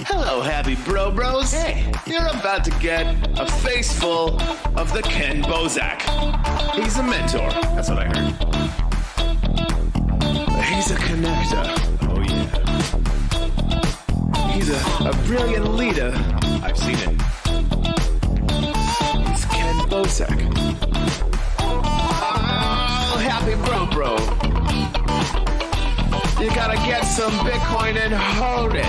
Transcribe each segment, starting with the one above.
Hello, happy bros. Hey, you're about to get a face full of the Ken Bozak. He's a mentor. That's what I heard. He's a connector. Oh, yeah. He's a brilliant leader. I've seen it. He's Ken Bozak. Oh, happy bro. You gotta get some Bitcoin and hold it.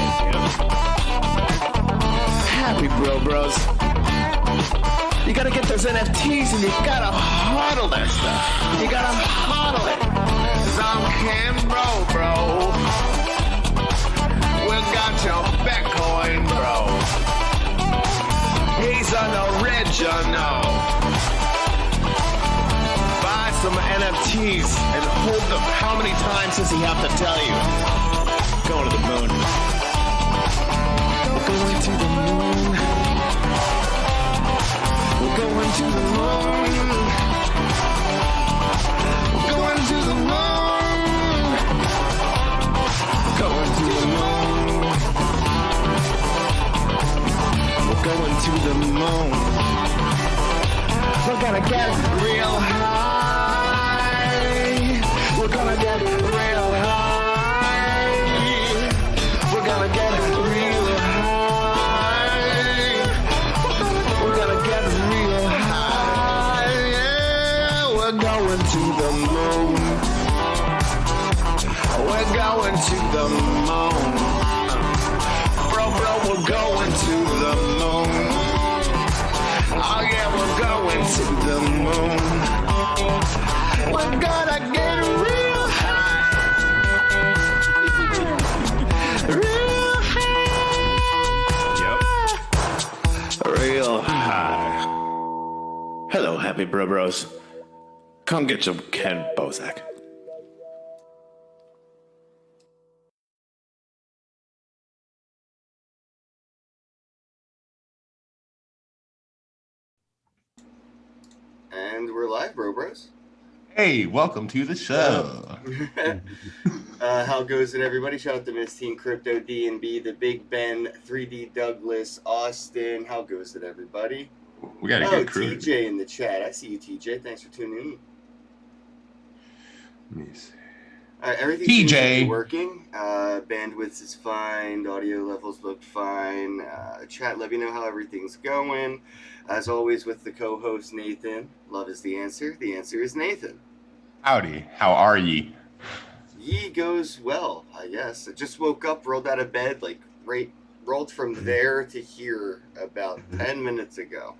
Happy bros. You gotta get those NFTs and you gotta hodl that stuff. You gotta hodl it. 'Cause I'm Ken bro. We got your Bitcoin, bro. He's an original. Buy some NFTs and hold them. How many times does he have to tell you? Going to the moon. We're going to the moon. We're going to the moon. We're going to the moon. Going to the moon. We're going to the moon. We're gonna get real high. We're gonna get real high. We're gonna get real high. We're gonna get real high. Yeah, we're going to the moon. We're going to the moon. Bro, we're going to the moon. Oh yeah, we're going to the moon. We're gonna get real high. Real high. Yep. Real high. Hello, happy bros. Come get your Ken Bozak. And we're live, bros. Hey, welcome to the show. How goes it, everybody? Shout out to Miss Teen Crypto D&B, the Big Ben, 3D Douglas, Austin. How goes it, everybody? We got a good crew. TJ in the chat. I see you, TJ. Thanks for tuning in. Let me see. Everything seems to TJ. be working. Bandwidth is fine. Audio levels look fine. Chat, let me know how everything's going. As always, with the co-host Nathan. Love is the answer. The answer is Nathan. Howdy, how are ye? Ye goes well, I guess. I just woke up, rolled out of bed, rolled from there to here about 10 minutes ago.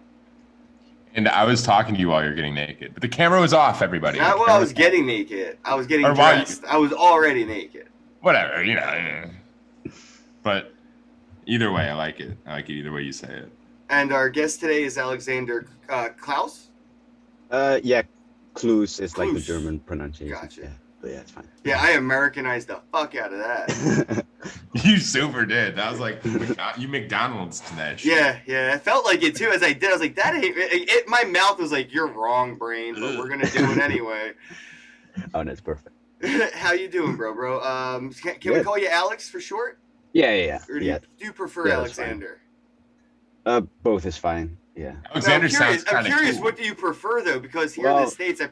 And I was talking to you while you're getting naked, but the camera was off, everybody. Not while I was getting naked. I was getting dressed. I was already naked. Whatever, you know. But either way, I like it. I like it either way you say it. And our guest today is Alexander Klus. Yeah, Klus is like the Klus. German pronunciation. Gotcha. Yeah, but yeah, it's fine. Yeah, I Americanized the fuck out of that. You super did. That was like, you McDonald's to that shit. Yeah. I felt like it too as I did. I was like, that ain't it. My mouth was like, you're wrong, brain, but we're gonna do it anyway. Oh, that's perfect. How you doing, bro? Can we call you Alex for short? Yeah. Or do you prefer Alexander? Both is fine. Yeah. Alexander sounds I'm kind of curious, cool. what do you prefer though? Because here in the States, I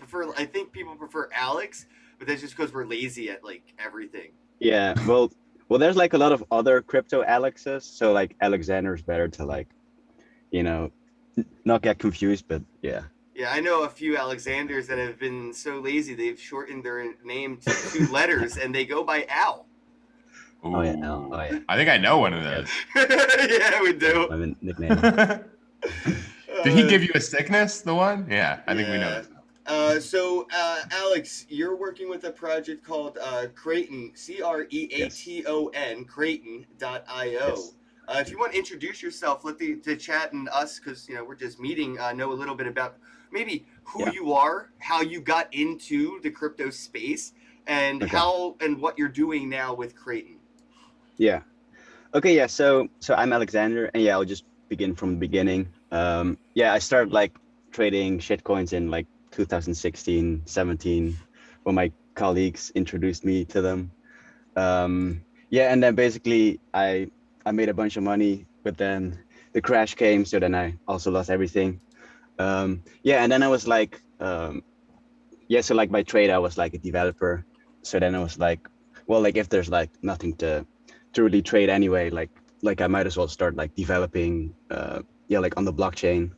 think people prefer Alex, but that's just because we're lazy at like everything. Yeah. Well, there's like a lot of other crypto Alexes, so like Alexander's better to like, not get confused, but yeah. Yeah, I know a few Alexanders that have been so lazy they've shortened their name to 2 letters and they go by Al. Ooh. Oh yeah. Oh yeah. I think I know one of those. Yeah, we do. My nickname. Did he give you a sickness, the one? Yeah, I think we know. So, Alex, you're working with a project called Creighton, Creaton, Creighton.io. Yes. If you want to introduce yourself, let the chat and us, because we're just meeting, know a little bit about maybe who you are, how you got into the crypto space, and how and what you're doing now with Creighton. Yeah. Okay. Yeah. So I'm Alexander, and I'll just begin from the beginning. I started like trading shitcoins in like 2016, 17, when my colleagues introduced me to them. And then basically I I made a bunch of money, but then the crash came, so then I also lost everything. Yeah, and then I was like, yeah, so like by trade I was like a developer. So then I was like, well, like if there's like nothing to really trade anyway, like I might as well start like developing, yeah, like on the blockchain.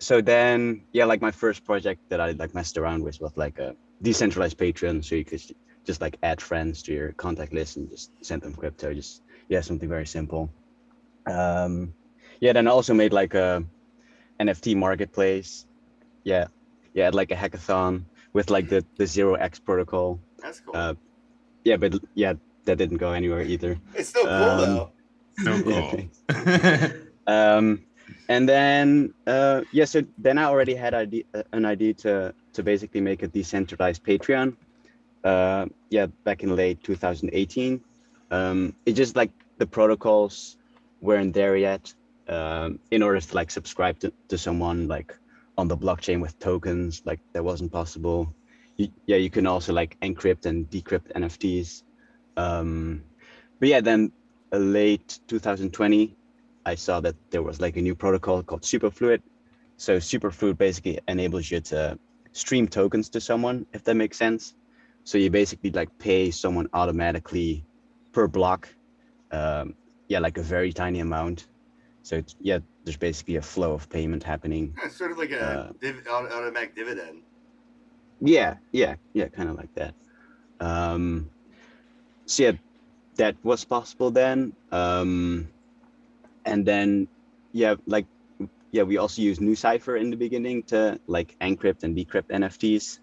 So then, yeah, like my first project that I like messed around with was like a decentralized Patreon, so you could just like add friends to your contact list and just send them crypto. Just yeah, something very simple. Um, yeah, then I also made like a NFT marketplace. Yeah, yeah, like a hackathon with like Mhm. the 0x protocol. That's cool. Uh, yeah, but yeah, that didn't go anywhere either. It's still cool Um, though. Still yeah, cool. thanks. Um, and then yeah, so then I already had an idea to basically make a decentralized Patreon. Yeah, back in late 2018. It just like the protocols weren't there yet. In order to like subscribe to someone like on the blockchain with tokens, like that wasn't possible. Yeah, you can also like encrypt and decrypt NFTs. But yeah, then late 2020, I saw that there was like a new protocol called Superfluid. So Superfluid basically enables you to stream tokens to someone, if that makes sense. So you basically like pay someone automatically per block. Yeah, like a very tiny amount. So it's, yeah, there's basically a flow of payment happening. It's sort of like a Uh, automatic dividend. yeah, yeah, yeah, kind of like that. Um, so yeah, that was possible then. And then yeah, like yeah, we also used NuCypher in the beginning to like encrypt and decrypt NFTs.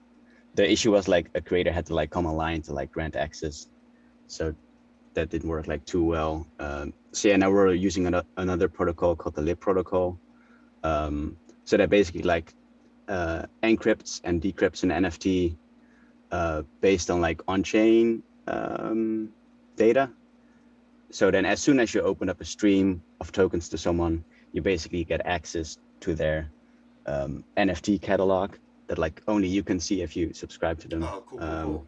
The issue was like a creator had to like come online to like grant access, so that didn't work like too well. So yeah, now we're using another protocol called the lib protocol. So that basically like encrypts and decrypts an NFT based on like on-chain data. So then as soon as you open up a stream of tokens to someone, you basically get access to their NFT catalog that like only you can see if you subscribe to them. Oh, cool, cool, cool.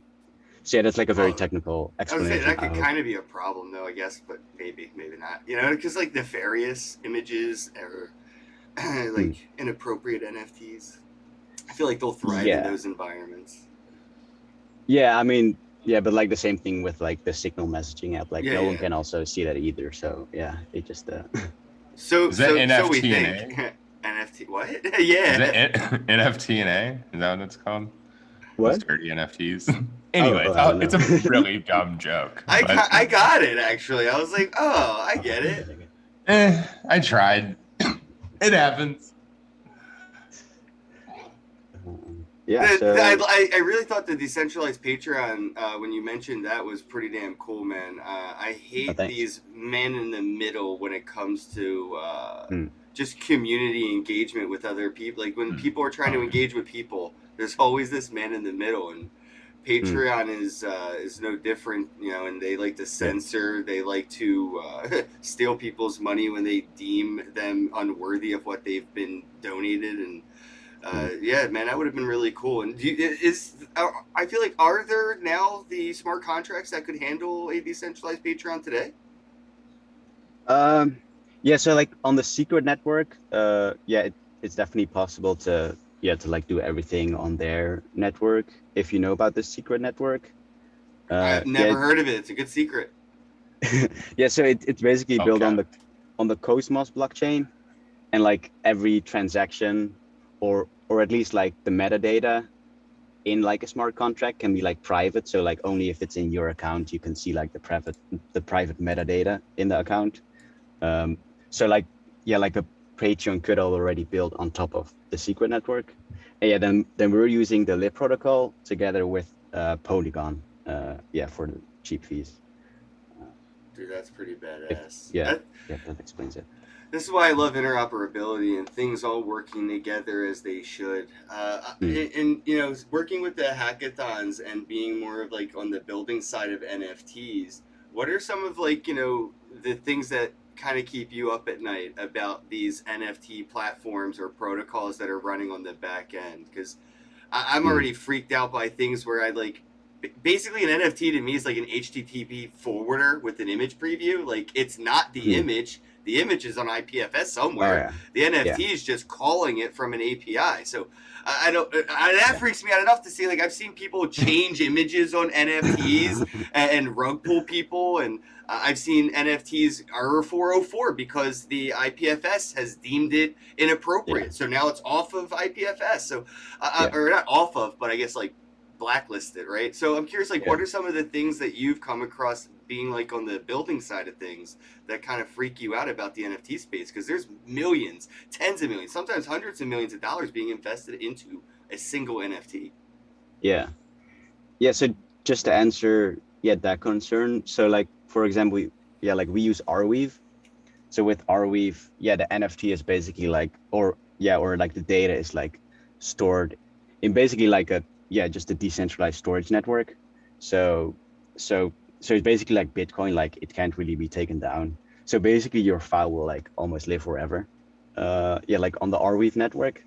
So yeah, that's like a very Well, technical I would say explanation that of could how. kind of be a problem, though. I guess, but maybe, maybe not. You know, because like nefarious images or Hmm. like inappropriate NFTs, I feel like they'll thrive in Yeah, those environments. yeah. I mean, yeah, but like the same thing with like the Signal messaging app. Like Yeah, no one yeah. can also see that either. So yeah, it just So, Is that so we NFT and think A? NFT. What? Is that Yeah. NFT and A? Is that what it's called? Those what? dirty NFTs. Oh, Anyways, I don't it's know. a really dumb joke, but I got it actually. I was like, oh, I get it. I tried. It happens. Yeah. So I really thought the decentralized Patreon, when you mentioned that, was pretty damn cool, man. I hate thanks. these men in the middle when it comes to Hmm. just community engagement with other people. Like when people are trying to Oh, engage with people, there's always this man in the middle, and Hmm. Patreon is no different, you know. And they like to Yeah. censor, they like to steal people's money when they deem them unworthy of what they've been donated, and Hmm. yeah, man, that would have been really cool. And I feel like, are there now the smart contracts that could handle a decentralized Patreon today? Um, yeah, so like on the secret network, yeah, it's definitely possible to yeah to like do everything on their network if you know about the secret network. I've Yeah, never heard of it. It's a good secret. yeah. So it's basically built okay. on the Cosmos blockchain, and like every transaction, or at least like the metadata in like a smart contract can be like private. So like only if it's in your account you can see like the private metadata in the account. Um, so like yeah, like a Patreon could already build on top of the secret network. And yeah, then we're using the lib protocol together with Polygon. Yeah, for the cheap fees. Uh, Dude, that's pretty if badass. yeah, yeah, that explains it. This is why I love interoperability and things all working together as they should. Hmm. And you know, working with the hackathons and being more of like on the building side of NFTs. What are some of like, you know, the things that kind of keep you up at night about these NFT platforms or protocols that are running on the back end? Because I'm Hmm. already freaked out by things where I like basically an NFT to me is like an HTTP forwarder with an image preview. Like it's not the image. The image is on IPFS somewhere. Oh, The NFT is just calling it from an API. So I don't. That freaks me out enough to see. Like I've seen people change images on NFTs and rug pull people, and I've seen NFTs error 404 because the IPFS has deemed it inappropriate. Yeah. So now it's off of IPFS. So Yeah. or not off of, but I guess like blacklisted, right? So I'm curious, like, Yeah. what are some of the things that you've come across being like on the building side of things that kind of freak you out about the NFT space? Because there's millions, tens of millions, sometimes hundreds of millions of dollars being invested into a single NFT. Yeah. Yeah. So just to answer, that concern. So like, for example, we use Arweave. So with Arweave, the NFT is basically like, or like the data is like stored in basically like just a decentralized storage network. So it's basically like Bitcoin, like it can't really be taken down. So basically your file will like almost live forever. Like on the Arweave network.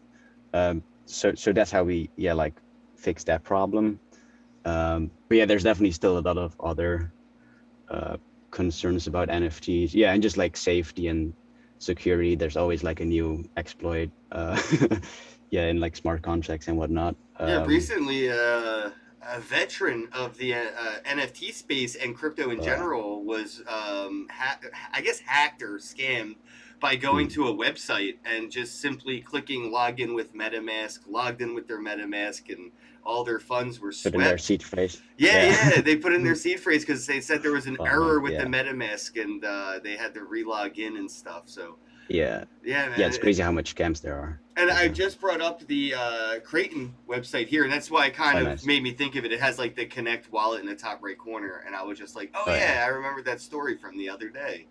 So that's how we like fix that problem. But there's definitely still a lot of other concerns about NFTs. And just like safety and security. There's always like a new exploit. In like smart contracts and whatnot. Recently, a veteran of the NFT space and crypto in general was, I guess, hacked or scammed by going to a website and just simply clicking login with MetaMask, logged in with their MetaMask, and all their funds were swept. Put in their seed phrase. They put in their seed phrase because they said there was an error with the yeah. MetaMask and they had to re-log in and stuff. So yeah, man, it's crazy how much scams there are. And I just brought up the Creighton website here, and that's why it kind of made me think of it. It has like the Connect wallet in the top right corner, and I was just like, I remember that story from the other day.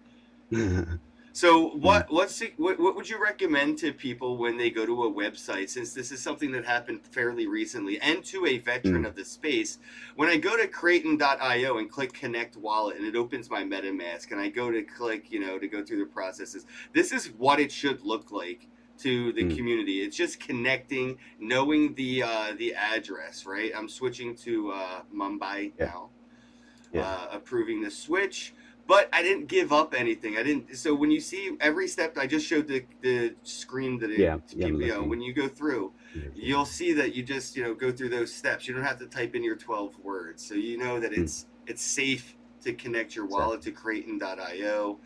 So what would you recommend to people when they go to a website, since this is something that happened fairly recently, and to a veteran of the space? When I go to Creighton.io and click Connect Wallet, and it opens my MetaMask, and I go to click, to go through the processes, this is what it should look like to the community. It's just connecting, knowing the address, right? I'm switching to Mumbai now, approving the switch. But I didn't give up anything. So when you see every step, I just showed the screen that people, when you go through, you'll see that you just, go through those steps. You don't have to type in your 12 words. So you know that it's safe to connect your wallet to Creighton.io.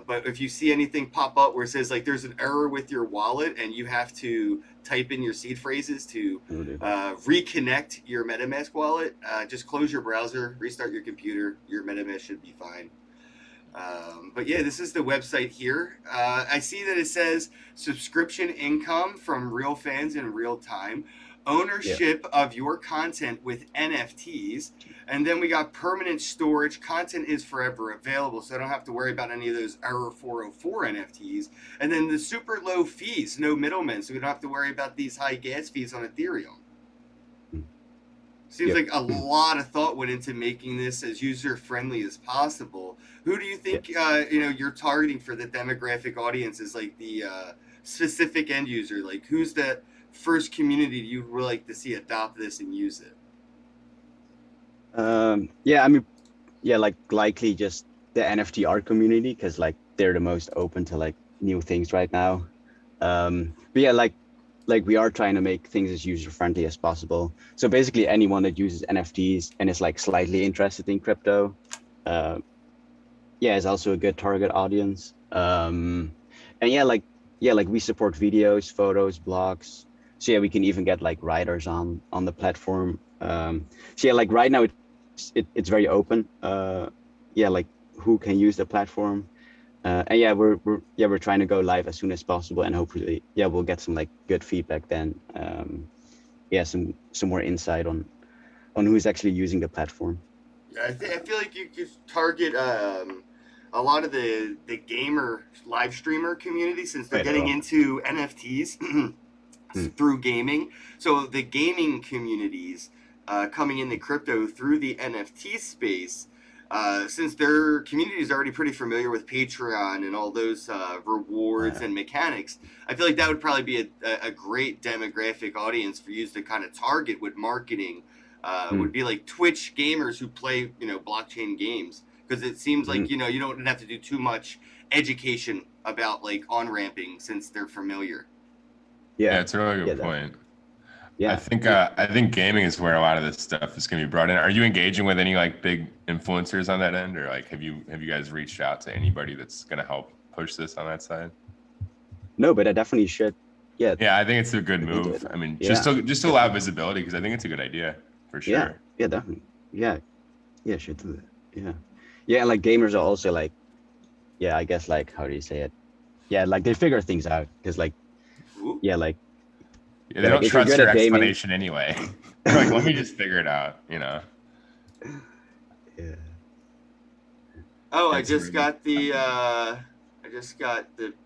But if you see anything pop up where it says like there's an error with your wallet and you have to type in your seed phrases to reconnect your MetaMask wallet, just close your browser, restart your computer, your MetaMask should be fine. But this is the website here. I see that it says subscription income from real fans in real time, ownership of your content with NFTs, and then we got permanent storage. Content is forever available, so I don't have to worry about any of those error 404 NFTs. And then the super low fees, no middlemen, so we don't have to worry about these high gas fees on Ethereum. Seems like a lot of thought went into making this as user-friendly as possible. Who do you think you're targeting for the demographic audience as like the specific end user? Like who's the first community you would like to see adopt this and use it? Like likely just the NFT art community, because like they're the most open to like new things right now. But like we are trying to make things as user friendly as possible. So basically anyone that uses NFTs and is like slightly interested in crypto, is also a good target audience. And we support videos, photos, blogs. So we can even get like writers on the platform. Like right now it's very open. Like who can use the platform. We're trying to go live as soon as possible, and hopefully we'll get some like good feedback then. Some more insight on who's actually using the platform. I feel like you could target a lot of the gamer live streamer community, since they're getting into NFTs through gaming. So the gaming communities coming into crypto through the NFT space, since their community is already pretty familiar with Patreon and all those rewards and mechanics, I feel like that would probably be a great demographic audience for you to kind of target with marketing would be like Twitch gamers who play, blockchain games, because it seems like, you don't have to do too much education about like on-ramping since they're familiar. Yeah, it's a really good point. Yeah, I think gaming is where a lot of this stuff is going to be brought in. Are you engaging with any like big influencers on that end, or like have you guys reached out to anybody that's going to help push this on that side? No, but I definitely should. Yeah. Yeah, I think it's a good move. I mean, just to allow visibility, because I think it's a good idea for sure. Yeah, definitely. Yeah, should do that. Yeah, and like gamers are also like, I guess like, how do you say it? Yeah, like they figure things out because like, like. Yeah, they don't trust your explanation anyway. They're like, let me just figure it out, Yeah. Oh, I just got the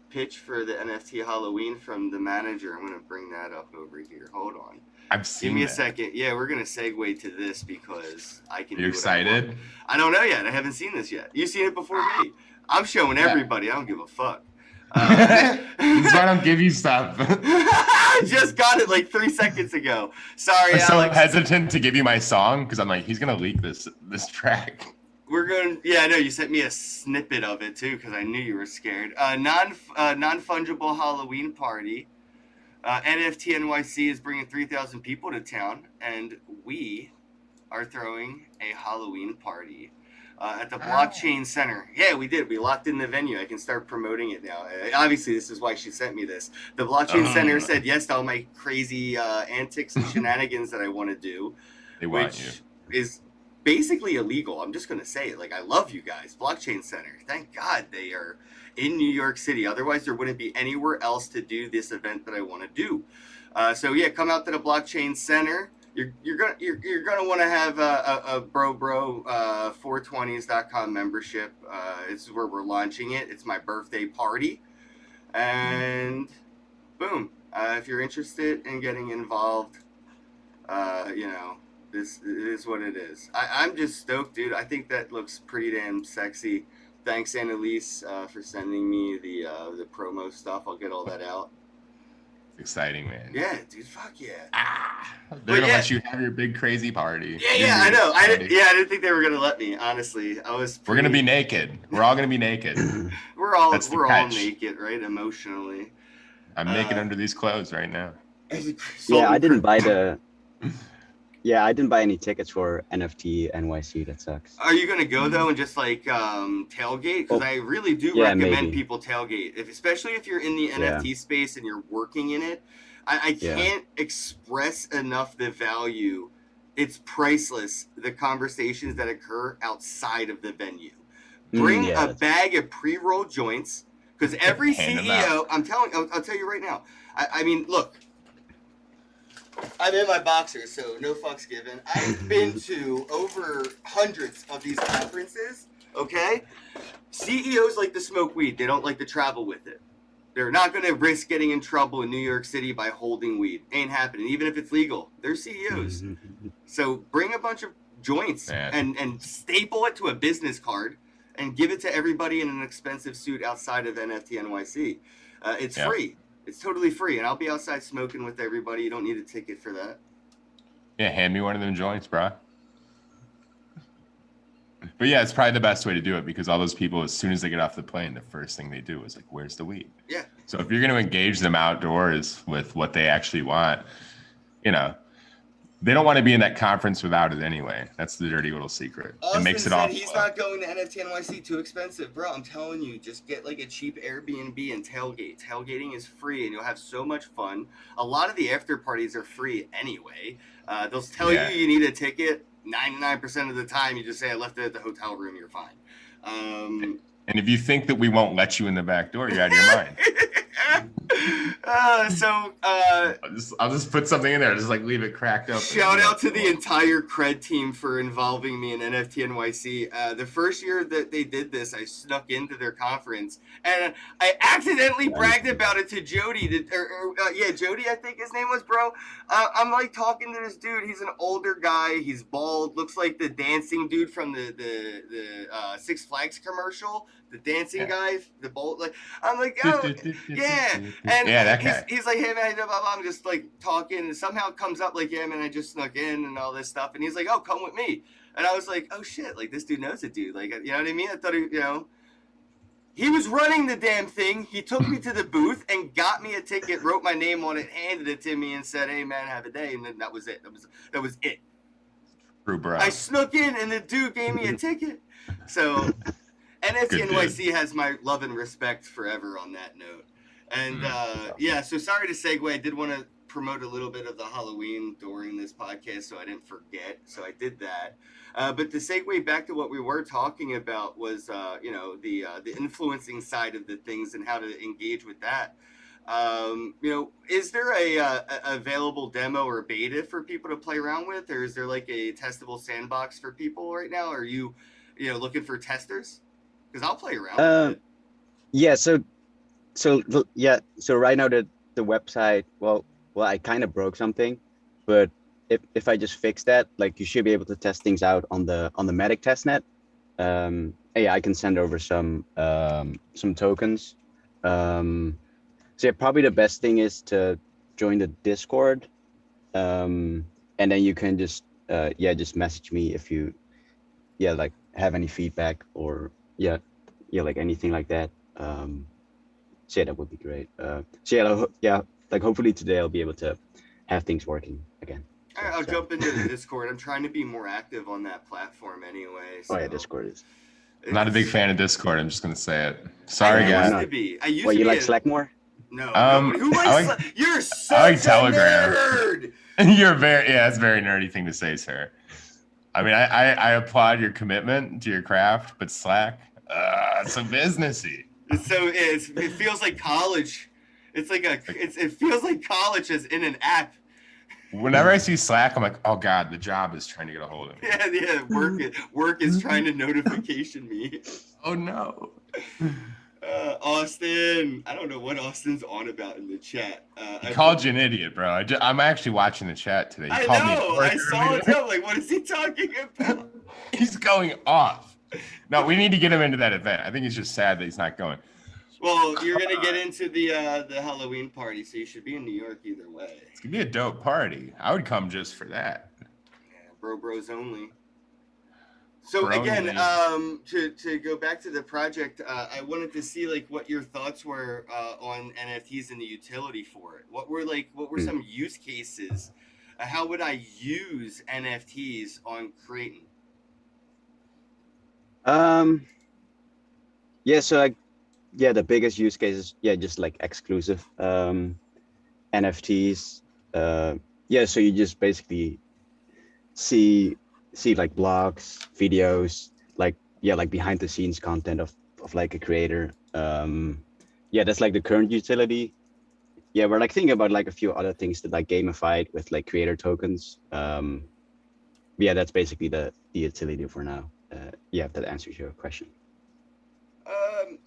pitch for the NFT Halloween from the manager. I'm gonna bring that up over here. Hold on. Give me a second. Yeah, we're gonna segue to this because I can. Are you excited? I don't know yet. I haven't seen this yet. You seen it before me? I'm showing everybody. I don't give a fuck. That's why I don't give you stuff. I just got it like 3 seconds ago. Sorry, I'm Alex. so hesitant to give you my song because I'm like, he's gonna leak this track. We're going. Yeah, I know you sent me a snippet of it too because I knew you were scared. Non-fungible Halloween party. NFT NYC is bringing 3,000 people to town, and we are throwing a Halloween party at the Blockchain Center. Yeah, we did. We locked in the venue. I can start promoting it now. Obviously, this is why she sent me this. The Blockchain Center said yes to all my crazy antics and shenanigans that I want to do, which is basically illegal. I'm just going to say it. Like, I love you guys. Blockchain Center. Thank God they are in New York City. Otherwise, there wouldn't be anywhere else to do this event that I want to do. So yeah, come out to the Blockchain Center. You're gonna want to have a 420s.com membership. It's where we're launching it. It's my birthday party, and boom. If you're interested in getting involved, this is what it is. I'm just stoked, dude. I think that looks pretty damn sexy. Thanks, Annalise, for sending me the promo stuff. I'll get all that out. Exciting, man. Yeah, dude. Fuck yeah. They're gonna let you have your big crazy party. Yeah, I know. I didn't think they were gonna let me. Honestly, We're gonna be naked. We're all gonna be naked. we're all naked, right? Emotionally. I'm naked under these clothes right now. I didn't buy I didn't buy any tickets for NFT NYC. That sucks. Are you gonna go though and just like tailgate? Because I really do recommend people tailgate, especially if you're in the NFT space and you're working in it. I can't express enough the value. It's priceless. The conversations that occur outside of the venue. Bring a bag of pre-rolled joints, because every CEO, I'll tell you right now. I mean, look. I'm in my boxers, so no fucks given. I've been to over hundreds of these conferences, okay? CEOs like to smoke weed. They don't like to travel with it. They're not going to risk getting in trouble in New York City by holding weed. Ain't happening, even if it's legal. They're CEOs. So bring a bunch of joints and staple it to a business card and give it to everybody in an expensive suit outside of NFT NYC. It's free. It's totally free, and I'll be outside smoking with everybody. You don't need a ticket for that. Yeah, hand me one of them joints, bro. But yeah, it's probably the best way to do it because all those people, as soon as they get off the plane, the first thing they do is like, where's the weed? Yeah. So if you're going to engage them outdoors with what they actually want, they don't want to be in that conference without it anyway. That's the dirty little secret. Austin it makes it all. He's not going to NFT NYC. Too expensive, bro. I'm telling you, just get like a cheap Airbnb and tailgate. Tailgating is free, and you'll have so much fun. A lot of the after parties are free anyway. They'll tell you need a ticket. 99% of the time, you just say I left it at the hotel room. You're fine. And if you think that we won't let you in the back door, you're out of your mind. I'll just put something in there, just like leave it cracked up. Shout out to the entire cred team for involving me in NFT NYC. The first year that they did this, I snuck into their conference and I accidentally bragged about it to Jody. Jody, I think his name was, bro. I'm like talking to this dude. He's an older guy. He's bald. Looks like the dancing dude from the Six Flags commercial. the dancing Yeah. guy, the bolt. Like I'm like, oh yeah, and Yeah, that guy. he's like, hey man, blah, blah, blah. I'm just like talking, and somehow it comes up like, yeah man, I just snuck in and all this stuff, and he's like, oh come with me, and I was like, oh shit, like this dude knows a dude, like you know what I mean? I thought he, you know. He was running the damn thing. He took me to the booth and got me a ticket, wrote my name on it, handed it to me, and said, "Hey man, have a day." And then that was it. That was it. True, bro. I snuck in, and the dude gave me a ticket. So, NFT NYC has my love and respect forever on that note. And yeah, so sorry to segue. I did want to promote a little bit of the Halloween during this podcast, so I didn't forget. So I did that. But to segue back to what we were talking about was, you know, the influencing side of the things and how to engage with that. You know, is there a available demo or beta for people to play around with, or is there like a testable sandbox for people right now? Are you know, looking for testers? Because I'll play around with it. Yeah. So right now the website, well, I kind of broke something, but if I just fix that, like you should be able to test things out on the Medic testnet. Yeah, I can send over some tokens. So yeah, probably the best thing is to join the Discord, and then you can just just message me if you like have any feedback or like anything like that. So yeah, that would be great. So yeah, like hopefully today I'll be able to have things working again. All right, I'll jump into the Discord. I'm trying to be more active on that platform anyway. So. Oh yeah, Discord is. I'm not a big fan of Discord. I'm just gonna say it. Sorry, I guys. used to be. I used What, to you be like Slack more? No. I Who likes like- Slack? You're such I like a Telegram. nerd. You're that's a very nerdy thing to say, sir. I mean, I applaud your commitment to your craft, but Slack, it's so businessy. It feels like college. It's like it feels like college is in an app. Whenever I see Slack, I'm like, oh god, the job is trying to get a hold of me. Yeah. Work is trying to notification me. Oh no. Austin, I don't know what Austin's on about in the chat. He called you an idiot, bro. I'm actually watching the chat today. I know. I saw it. I'm like, what is he talking about? He's going off. No, we need to get him into that event. I think he's just sad that he's not going. Well, you're gonna get into the Halloween party, so you should be in New York either way. It's gonna be a dope party. I would come just for that. Yeah, bros only. So Bro again, only. to go back to the project, I wanted to see like what your thoughts were on NFTs and the utility for it. What were some use cases? How would I use NFTs on Creighton? Yeah, so like the biggest use case is just like exclusive NFTs. So you just basically see like blogs, videos, like behind the scenes content of like a creator. That's like the current utility. Yeah, we're like thinking about like a few other things that like gamify it with like creator tokens. That's basically the utility for now. If that answers your question.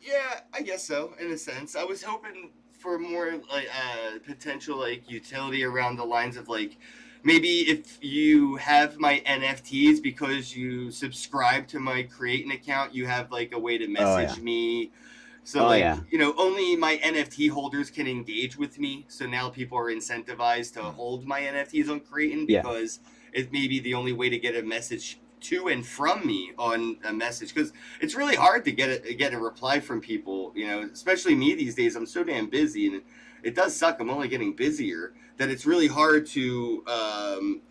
Yeah, I guess so, in a sense. I was hoping for more like potential like utility around the lines of like maybe if you have my NFTs because you subscribe to my Creating account, you have like a way to message me. So you know, only my NFT holders can engage with me. So now people are incentivized to hold my NFTs on Creating because it may be the only way to get a message to and from me on a message, because it's really hard to get a reply from people, you know, especially me these days. I'm so damn busy, and it does suck. I'm only getting busier, that it's really hard to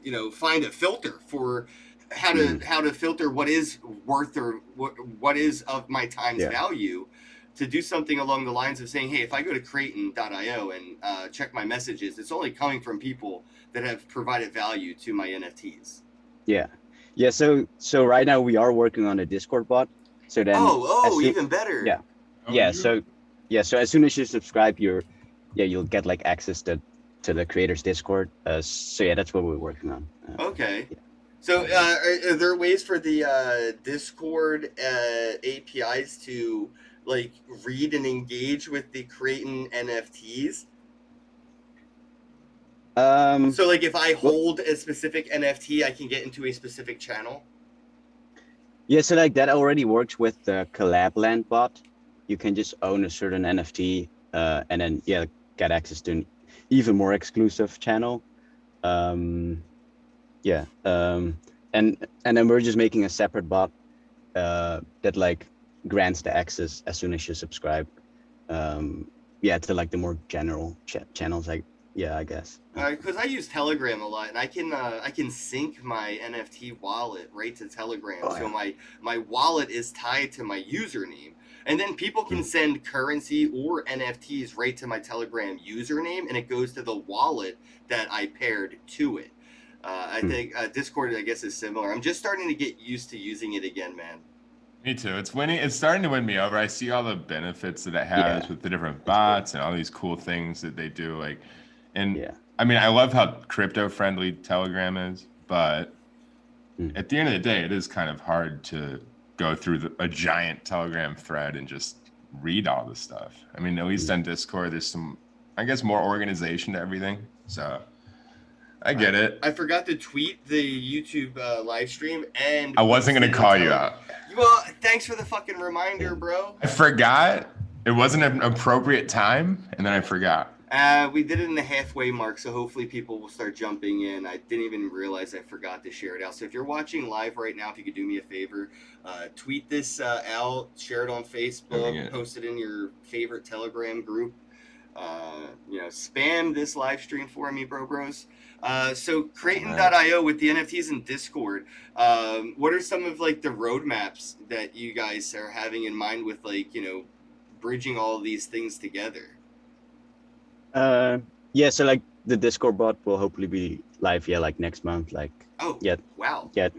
you know, find a filter for how to filter what is worth or what is of my time's value, to do something along the lines of saying, hey, if I go to Creighton.io and check my messages, it's only coming from people that have provided value to my NFTs. Yeah, so right now we are working on a Discord bot. So then even better. So as soon as you subscribe, you'll get like access to the creators Discord. So that's what we're working on. Okay. So are there ways for the Discord APIs to like read and engage with the Creighton NFTs? So like if I hold a specific NFT, I can get into a specific channel? Yeah, so like that already works with the collab land bot. You can just own a certain NFT, and then yeah, get access to an even more exclusive channel. Um, yeah, and then we're just making a separate bot that like grants the access as soon as you subscribe. Yeah, to like the more general channels, like yeah, I guess. Because I use Telegram a lot, and I can sync my NFT wallet right to Telegram, Oh, so yeah. my wallet is tied to my username, and then people can Mm. send currency or NFTs right to my Telegram username, and it goes to the wallet that I paired to it. I Mm. think Discord, I guess, is similar. I'm just starting to get used to using it again, man. Me too. It's winning. It's starting to win me over. I see all the benefits that it has Yeah, with the different it's cool. bots and all these cool things that they do. Like, and Yeah. I mean, I love how crypto friendly Telegram is, but Mm. at the end of the day, it is kind of hard to go through a giant Telegram thread and just read all the stuff. I mean, at least Mm. on Discord, there's some, I guess, more organization to everything. So I get it. I forgot to tweet the YouTube live stream and I wasn't post gonna it call in you Telegram. out. Well, thanks for the fucking reminder, bro. I forgot. It wasn't an appropriate time, and then I forgot. We did it in the halfway mark, so hopefully people will start jumping in. I didn't even realize I forgot to share it out. So if you're watching live right now, if you could do me a favor, tweet this out, share it on Facebook, post it in your favorite Telegram group. Spam this live stream for me, bros. So Creighton.io with the NFTs in Discord. What are some of like the roadmaps that you guys are having in mind with bridging all of these things together? Yeah, so like the Discord bot will hopefully be live, yeah, like next month. Like, Oh, yeah, wow. yeah,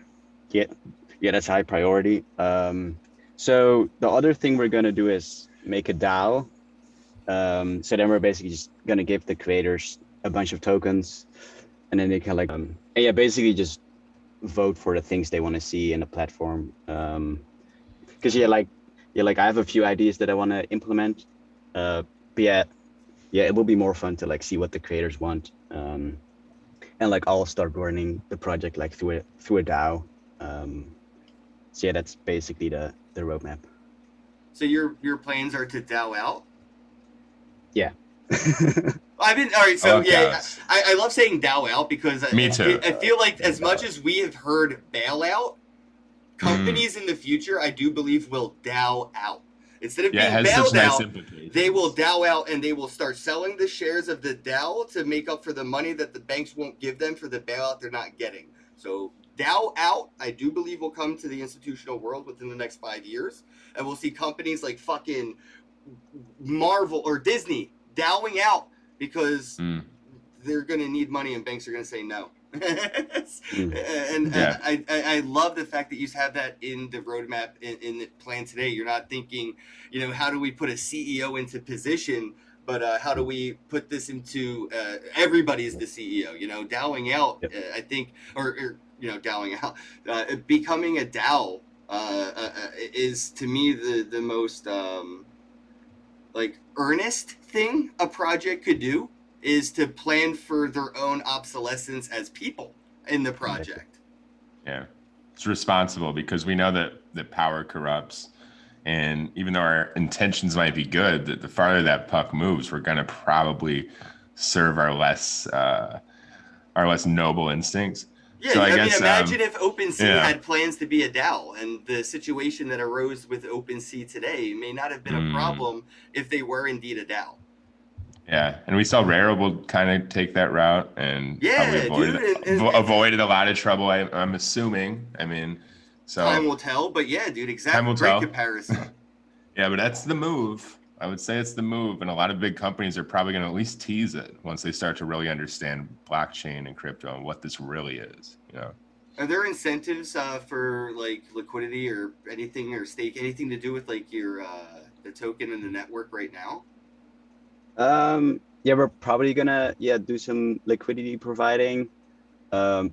that's high priority. So the other thing we're gonna do is make a DAO. So then we're basically just gonna give the creators a bunch of tokens, and then they can like, and yeah, basically just vote for the things they want to see in the platform. Because like I have a few ideas that I want to implement. But yeah, it will be more fun to like see what the creators want, and like I'll start running the project like through a DAO. So yeah, that's basically the roadmap. So your plans are to DAO out? Yeah. I've been all right. So yeah, DAOs. I love saying DAO out because Me too. I feel like as much as we have heard bailout, companies in the future, I do believe will DAO out. Instead of Yeah, it being has such bailed nice out, implications. they will DAO out and they will start selling the shares of the DAO to make up for the money that the banks won't give them for the bailout they're not getting. So DAO out, I do believe will come to the institutional world within the next 5 years, and we'll see companies like fucking Marvel or Disney DAOing out because they're going to need money and banks are going to say no. And I love the fact that you have that in the roadmap in the plan today. You're not thinking, how do we put a CEO into position, but how do we put this into everybody is the CEO, DAOing out. Yep. I think, or DAOing out, becoming a DAO is to me the most like earnest thing a project could do is to plan for their own obsolescence as people in the project. Yeah, it's responsible because we know that power corrupts, and even though our intentions might be good, that the farther that puck moves, we're going to probably serve our less noble instincts. Yeah, so I guess, mean, imagine if OpenSea had plans to be a DAO, and the situation that arose with OpenSea today may not have been a problem if they were indeed a DAO. Yeah, and we saw Rare will kind of take that route and avoided a lot of trouble. I'm assuming. I mean, so time will tell. But yeah, dude, exactly. Great comparison. Yeah, but that's the move. I would say it's the move, and a lot of big companies are probably going to at least tease it once they start to really understand blockchain and crypto and what this really is. Are there incentives for like liquidity or anything or stake, anything to do with like your the token and the network right now? Yeah, we're probably gonna do some liquidity providing. I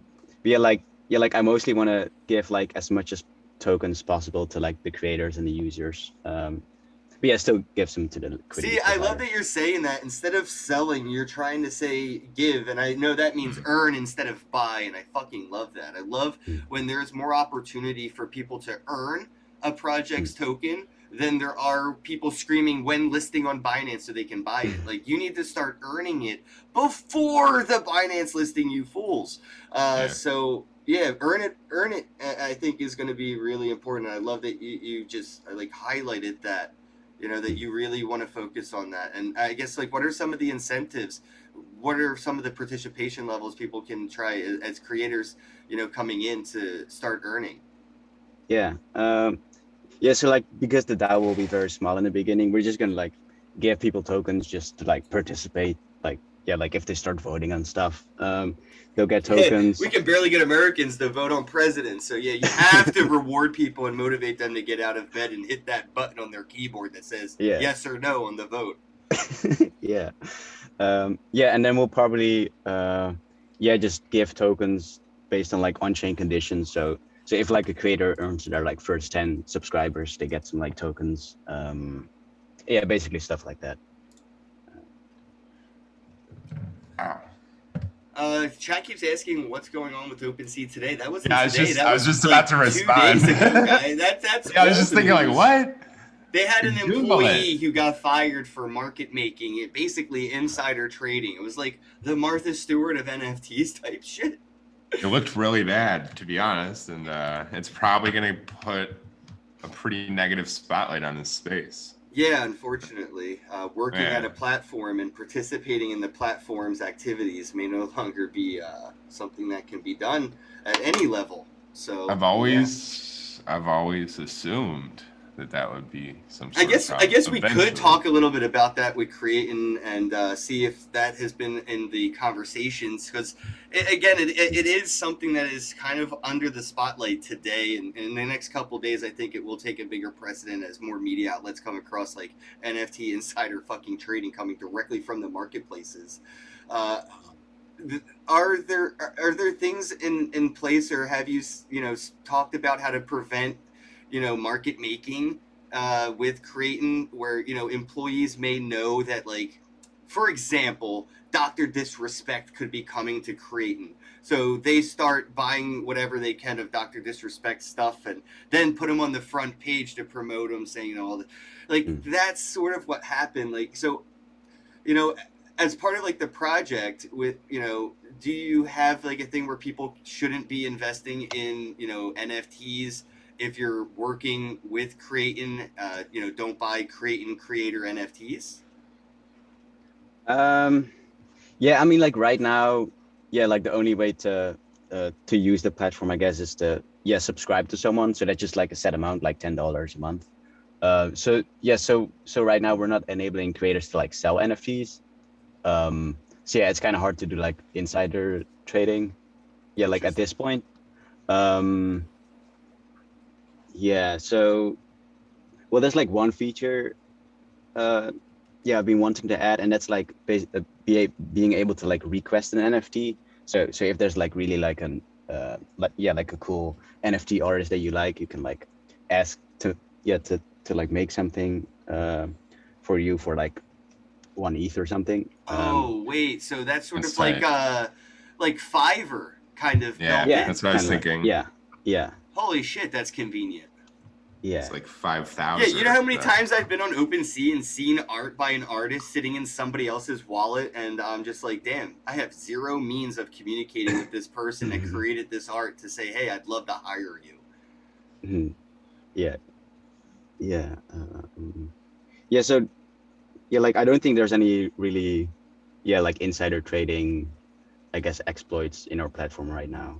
mostly want to give like as much as tokens possible to like the creators and the users. But yeah, still gives them to the liquidity. See, I love provider. that you're saying that instead of selling, you're trying to say give, and I know that means earn instead of buy, and I fucking love that. I love when there's more opportunity for people to earn a project's token than there are people screaming when listing on Binance so they can buy it. Like, you need to start earning it before the Binance listing, you fools. So yeah, earn it. I think is going to be really important. I love that you just like highlighted that. You know, that you really want to focus on that. And I guess, like, what are some of the incentives? What are some of the participation levels people can try as creators, you know, coming in to start earning? Yeah. Yeah. So like, because the DAO will be very small in the beginning, we're just gonna like give people tokens just to like participate. Like, yeah, like if they start voting on stuff, they'll get tokens. We can barely get Americans to vote on president. So yeah, you have to reward people and motivate them to get out of bed and hit that button on their keyboard that says yes or no on the vote. Yeah. Yeah, and then we'll probably just give tokens based on like on-chain conditions. So if like a creator earns their like first 10 subscribers, they get some like tokens. Yeah, basically stuff like that. Chat keeps asking what's going on with OpenSea today. That wasn't Yeah, today. I was just about to respond. 2 days ago, guys. That's yeah, I was just thinking like, what? They had an Google employee it. who got fired for market making, it basically insider trading. It was like the Martha Stewart of NFTs type shit. It looked really bad, to be honest, and it's probably going to put a pretty negative spotlight on this space. Yeah, unfortunately, working at a platform and participating in the platform's activities may no longer be something that can be done at any level. So I've always assumed that would be some sort I guess we could talk a little bit about that with creating and see if that has been in the conversations, because it is something that is kind of under the spotlight today, and in the next couple of days I think it will take a bigger precedent as more media outlets come across like NFT insider fucking trading coming directly from the marketplaces. Are there things in place, or have you talked about how to prevent market making with Creighton, where employees may know that, like, for example, Dr. Disrespect could be coming to Creighton, so they start buying whatever they can of Dr. Disrespect stuff and then put them on the front page to promote them, saying all the, like, that's sort of what happened. Like, so as part of like the project with do you have like a thing where people shouldn't be investing in NFTs if you're working with Creighton? Don't buy Creighton creator NFTs. Yeah, I mean, like right now, yeah, like the only way to use the platform, I guess, is to subscribe to someone. So that's just like a set amount, like $10 a month. So right now we're not enabling creators to like sell NFTs. So yeah, it's kind of hard to do like insider trading. Yeah, like at this point. Yeah, so well, there's like one feature I've been wanting to add, and that's like being able to like request an NFT. So if there's like really like an like a cool NFT artist that you like, you can like ask to like make something for you for like 1 ETH or something. Wait, so that's sort of tight. like Fiverr kind of. Yeah, that's what I was thinking. Yeah. Holy shit, that's convenient. Yeah. It's like 5,000. Yeah, you know how many times I've been on OpenSea and seen art by an artist sitting in somebody else's wallet, and I'm just like, damn, I have zero means of communicating with this person that created this art to say, hey, I'd love to hire you. Yeah. So like I don't think there's any really like insider trading, I guess, exploits in our platform right now.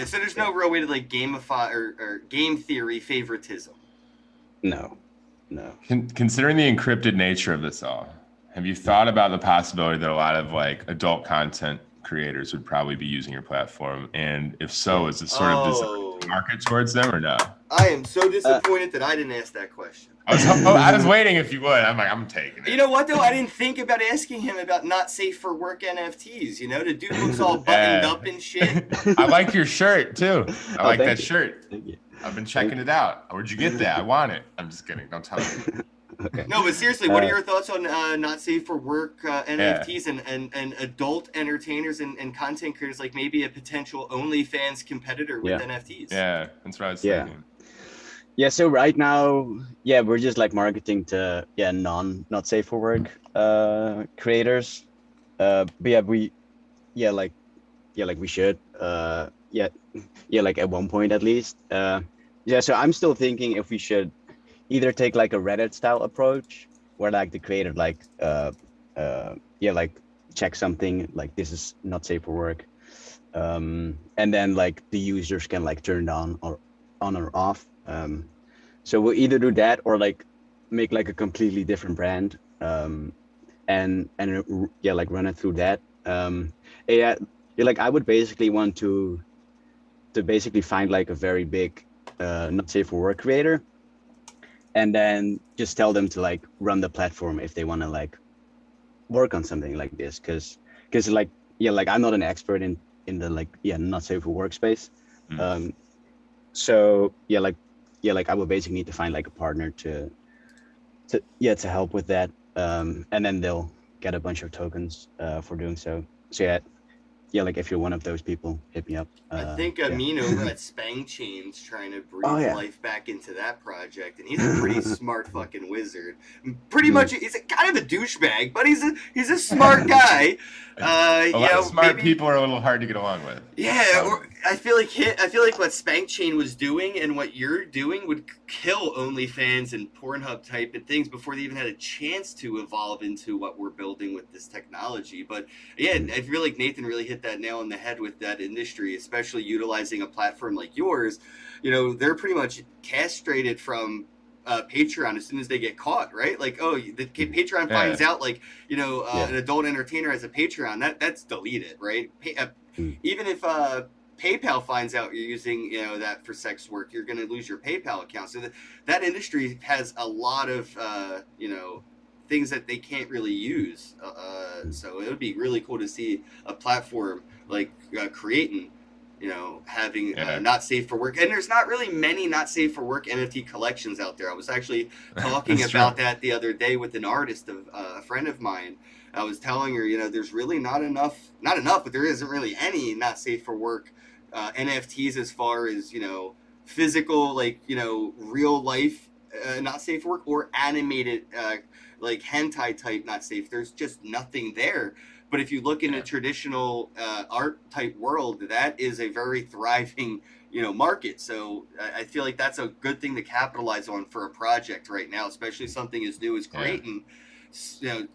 So there's no real way to like gamify or game theory favoritism. No. Considering the encrypted nature of this all, have you thought about the possibility that a lot of like adult content creators would probably be using your platform? And if so, is it sort of designed to market towards them or no? I am so disappointed that I didn't ask that question. I was waiting if you would. I'm like, I'm taking it. You know what, though? I didn't think about asking him about not safe for work NFTs. The dude looks all buttoned up and shit. I like your shirt, too. I like that you. shirt. Thank you. I've been checking it out. Where'd you get that? I want it. I'm just kidding. Don't tell me. Okay. No, but seriously, what are your thoughts on not safe for work NFTs and adult entertainers and content creators, like maybe a potential OnlyFans competitor with Yeah. NFTs? Yeah, that's what I was Yeah. thinking. Yeah, so right now, yeah, we're just like marketing to not safe for work creators. But like we should like at one point at least. Yeah, so I'm still thinking if we should either take like a Reddit style approach where like the creator like check something like this is not safe for work. And then like the users can like turn it on or off. So we'll either do that or like make like a completely different brand, and like run it through that. Yeah, like I would basically want to basically find like a very big not safe for work creator, and then just tell them to like run the platform if they want to like work on something like this, because like like I'm not an expert in the like not safe for workspace. Mm. So like I would basically need to find like a partner to help with that, and then they'll get a bunch of tokens for doing so. So like if you're one of those people, hit me up. I think Yeah. Amin over at Spang Chain's trying to breathe Oh, yeah. life back into that project, and he's a pretty smart fucking wizard. Pretty much, he's kind of a douchebag, but he's a smart guy. A lot of smart maybe, people are a little hard to get along with. Yeah, or I feel like what Spank Chain was doing and what you're doing would kill OnlyFans and Pornhub type of things before they even had a chance to evolve into what we're building with this technology. But yeah, I feel like Nathan really hit that nail on the head with that industry, especially utilizing a platform like yours. They're pretty much castrated from Patreon as soon as they get caught, right? Like, oh, the Patreon finds out, like, an adult entertainer has a Patreon, that's deleted, right? Even if PayPal finds out you're using, that for sex work, you're going to lose your PayPal account. So that industry has a lot of, things that they can't really use. So it would be really cool to see a platform like creating, having not safe for work. And there's not really many not safe for work NFT collections out there. I was actually talking about that the other day with an artist, a friend of mine. I was telling her, there's really not enough, but there isn't really any not safe for work NFTs as far as, physical, like, real life not safe for work, or animated like hentai type not safe. There's just nothing there. But if you look in a traditional art type world, that is a very thriving, market. So I feel like that's a good thing to capitalize on for a project right now, especially something as new as Creighton.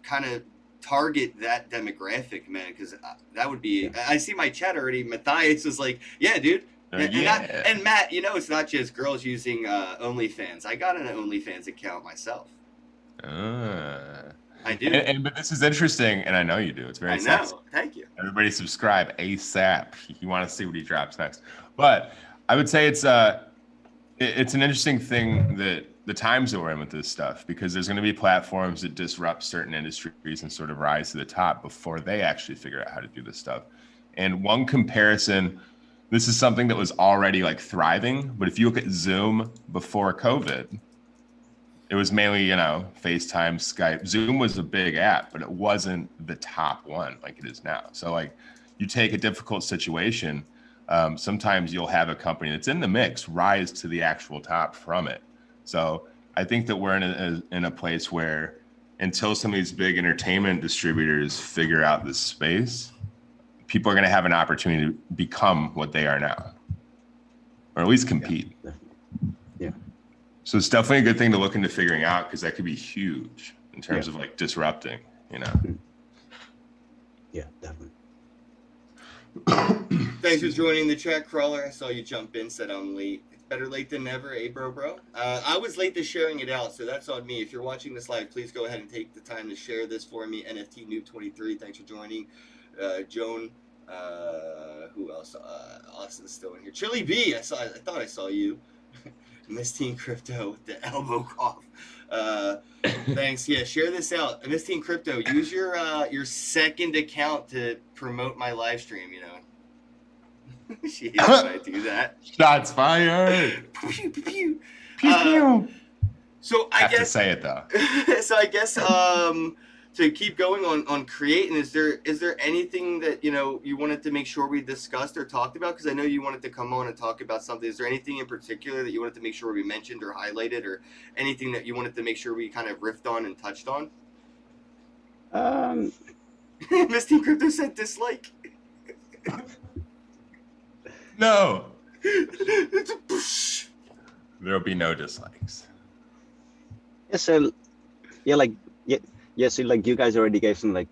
Kind of target that demographic, man, because that would be. I see my chat already. Matthias is like, yeah, dude. And Matt, it's not just girls using OnlyFans. I got an OnlyFans account myself. I do. But this is interesting, and I know you do. It's very sexy. Thank you. Everybody subscribe ASAP. You want to see what he drops next. But I would say it's an interesting thing that the times that we're in with this stuff, because there's going to be platforms that disrupt certain industries and sort of rise to the top before they actually figure out how to do this stuff. And one comparison, this is something that was already like thriving, but if you look at Zoom before COVID, it was mainly, FaceTime, Skype. Zoom was a big app, but it wasn't the top one like it is now. So like you take a difficult situation, sometimes you'll have a company that's in the mix rise to the actual top from it. So I think that we're in a place where until some of these big entertainment distributors figure out this space, people are going to have an opportunity to become what they are now, or at least compete. Yeah. So it's definitely a good thing to look into figuring out, because that could be huge in terms of like disrupting, Yeah, definitely. Thanks for joining the chat, Crawler. I saw you jump in, said I'm late. It's better late than never, bro? I was late to sharing it out, so that's on me. If you're watching this live, please go ahead and take the time to share this for me. NFT Noob 23, thanks for joining. Joan, who else? Austin's still in here. Chili B, I thought I saw you. Miss Teen Crypto with the elbow cough. Thanks. Yeah, share this out. Miss Teen Crypto, use your second account to promote my live stream. She hates when I do that. Shots fired. Pew, pew, pew. Pew, pew. So I Have to guess say it though. so I guess to keep going on creating, is there anything that you wanted to make sure we discussed or talked about? Because I know you wanted to come on and talk about something. Is there anything in particular that you wanted to make sure we mentioned or highlighted, or anything that you wanted to make sure we kind of riffed on and touched on? Um, Miss Team Crypto said dislike. No, It's a poosh. there'll be no dislikes. yeah, so yeah, like yeah, so like you guys already gave some like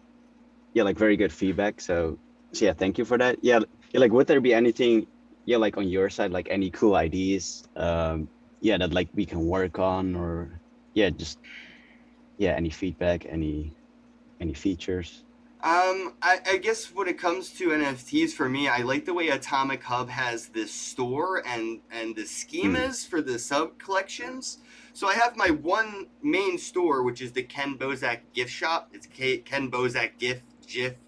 very good feedback. So yeah, thank you for that. Yeah, like would there be anything like on your side, like any cool ideas that like we can work on, or just any feedback, any features? I guess when it comes to NFTs, for me, I like the way Atomic Hub has this store and the schemas for the sub collections. So I have my one main store, which is the Ken Bozak gift shop. It's Ken Bozak GIF,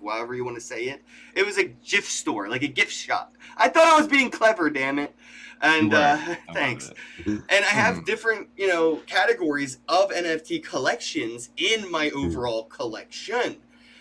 however you want to say it. It was a GIF store, like a gift shop. I thought I was being clever, damn it. And thanks. And I have different, categories of NFT collections in my overall collection.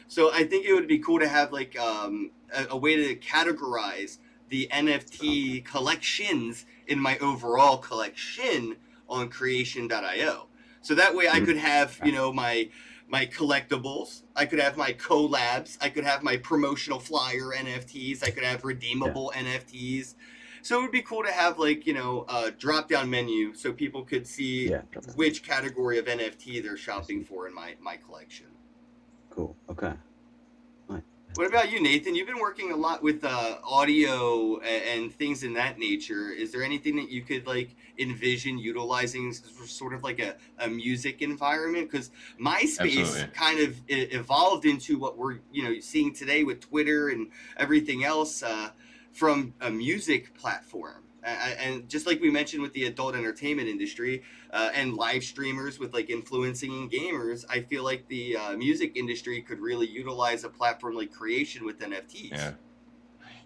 So I think it would be cool to have like a way to categorize the NFT collections in my overall collection on creation.io. So that way I could have, my collectibles, I could have my collabs, I could have my promotional flyer NFTs, I could have redeemable NFTs. So it would be cool to have like, a drop down menu so people could see which category of NFT they're shopping for in my collection. Cool. Okay. Right. What about you, Nathan? You've been working a lot with audio and things in that nature. Is there anything that you could like envision utilizing sort of like a music environment? Because MySpace kind of evolved into what we're seeing today with Twitter and everything else from a music platform. And just like we mentioned with the adult entertainment industry and live streamers with like influencing gamers, I feel like the music industry could really utilize a platform like Creation with NFTs.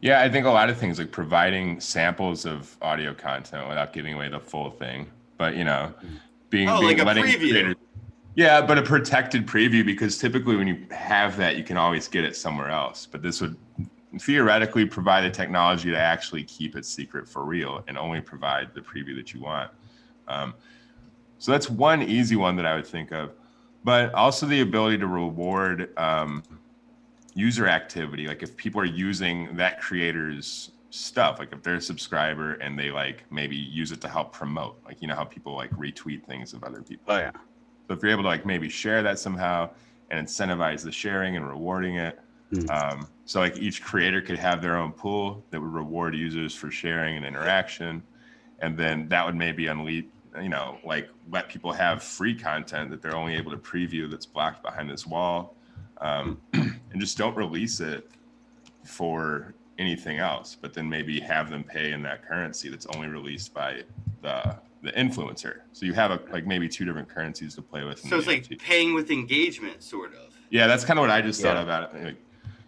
Yeah, I think a lot of things like providing samples of audio content without giving away the full thing, but being like a letting preview. Creators, but a protected preview, because typically when you have that, you can always get it somewhere else. But this would theoretically provide the technology to actually keep it secret for real and only provide the preview that you want. So that's one easy one that I would think of, but also the ability to reward user activity. Like if people are using that creator's stuff, like if they're a subscriber and they like maybe use it to help promote, like how people like retweet things of other people. Oh yeah. So if you're able to like maybe share that somehow and incentivize the sharing and rewarding it. So like each creator could have their own pool that would reward users for sharing and interaction. And then that would maybe unleash, like let people have free content that they're only able to preview that's blocked behind this wall. And just don't release it for anything else, but then maybe have them pay in that currency that's only released by the influencer. So you have like maybe two different currencies to play with. So it's like paying with engagement, sort of. Yeah, that's kind of what I just thought about it, like,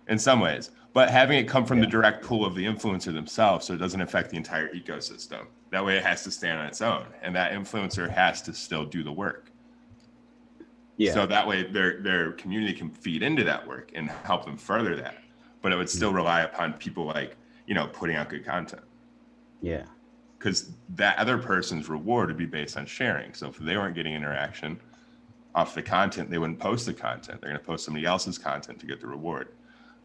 in some ways. But having it come from the direct pool of the influencer themselves, so it doesn't affect the entire ecosystem. That way it has to stand on its own, and that influencer has to still do the work. Yeah. So that way their community can feed into that work and help them further that. But it would still rely upon people like, putting out good content. Yeah. Because that other person's reward would be based on sharing. So if they weren't getting interaction off the content, they wouldn't post the content. They're going to post somebody else's content to get the reward.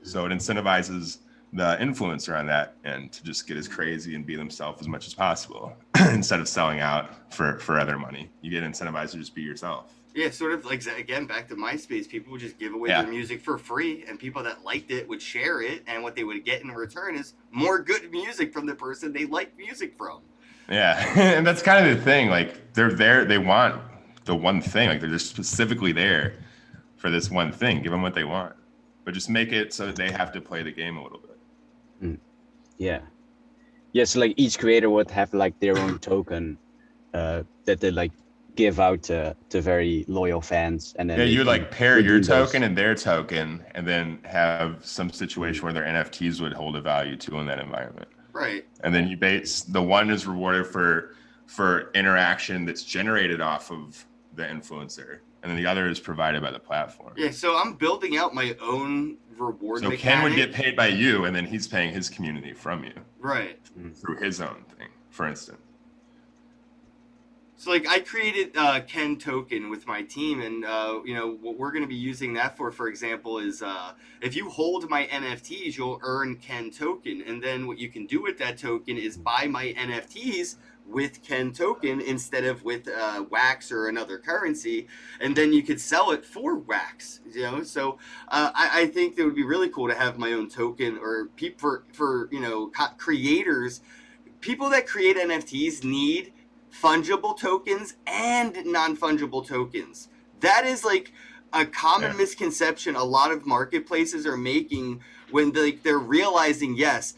So it incentivizes the influencer on that and to just get as crazy and be themselves as much as possible instead of selling out for other money. You get incentivized to just be yourself. Yeah, sort of like, again, back to MySpace, people would just give away their music for free, and people that liked it would share it, and what they would get in return is more good music from the person they like music from. Yeah, and that's kind of the thing. Like, they're there, they want the one thing. Like, they're just specifically there for this one thing. Give them what they want. But just make it so that they have to play the game a little bit. Yeah. Yeah, so like each creator would have like their own token that they like give out to very loyal fans, and then you would like pair your token and their token, and then have some situation where their NFTs would hold a value too in that environment. Right. And then you base the one is rewarded for interaction that's generated off of the influencer, and then the other is provided by the platform. Yeah, so I'm building out my own reward So mechanic. Ken would get paid by you, and then he's paying his community from you. Right. Through his own thing, for instance. So like I created Ken token with my team, and you know what we're going to be using that for example, is if you hold my NFTs, you'll earn Ken token, and then what you can do with that token is buy my NFTs with Ken token instead of with wax or another currency, and then you could sell it for wax. You know, so I think that would be really cool to have my own token, or for you know creators, people that create NFTs need fungible tokens and non-fungible tokens. That is like a common misconception a lot of marketplaces are making when they're realizing, yes,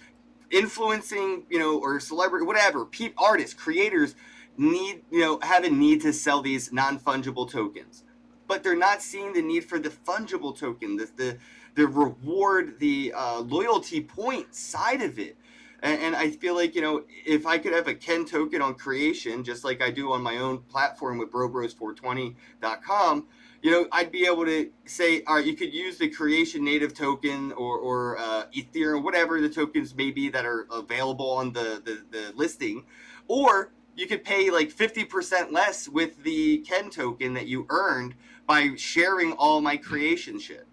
influencing, you know, or celebrity, whatever, artists, creators need, you know, have a need to sell these non-fungible tokens, but they're not seeing the need for the fungible token, the reward, the loyalty point side of it. And I feel like, you know, if I could have a Ken token on creation, just like I do on my own platform with brobros420.com, you know, I'd be able to say, all right, you could use the creation native token or Ethereum, whatever the tokens may be that are available on the listing, or you could pay like 50% less with the Ken token that you earned by sharing all my creation shit.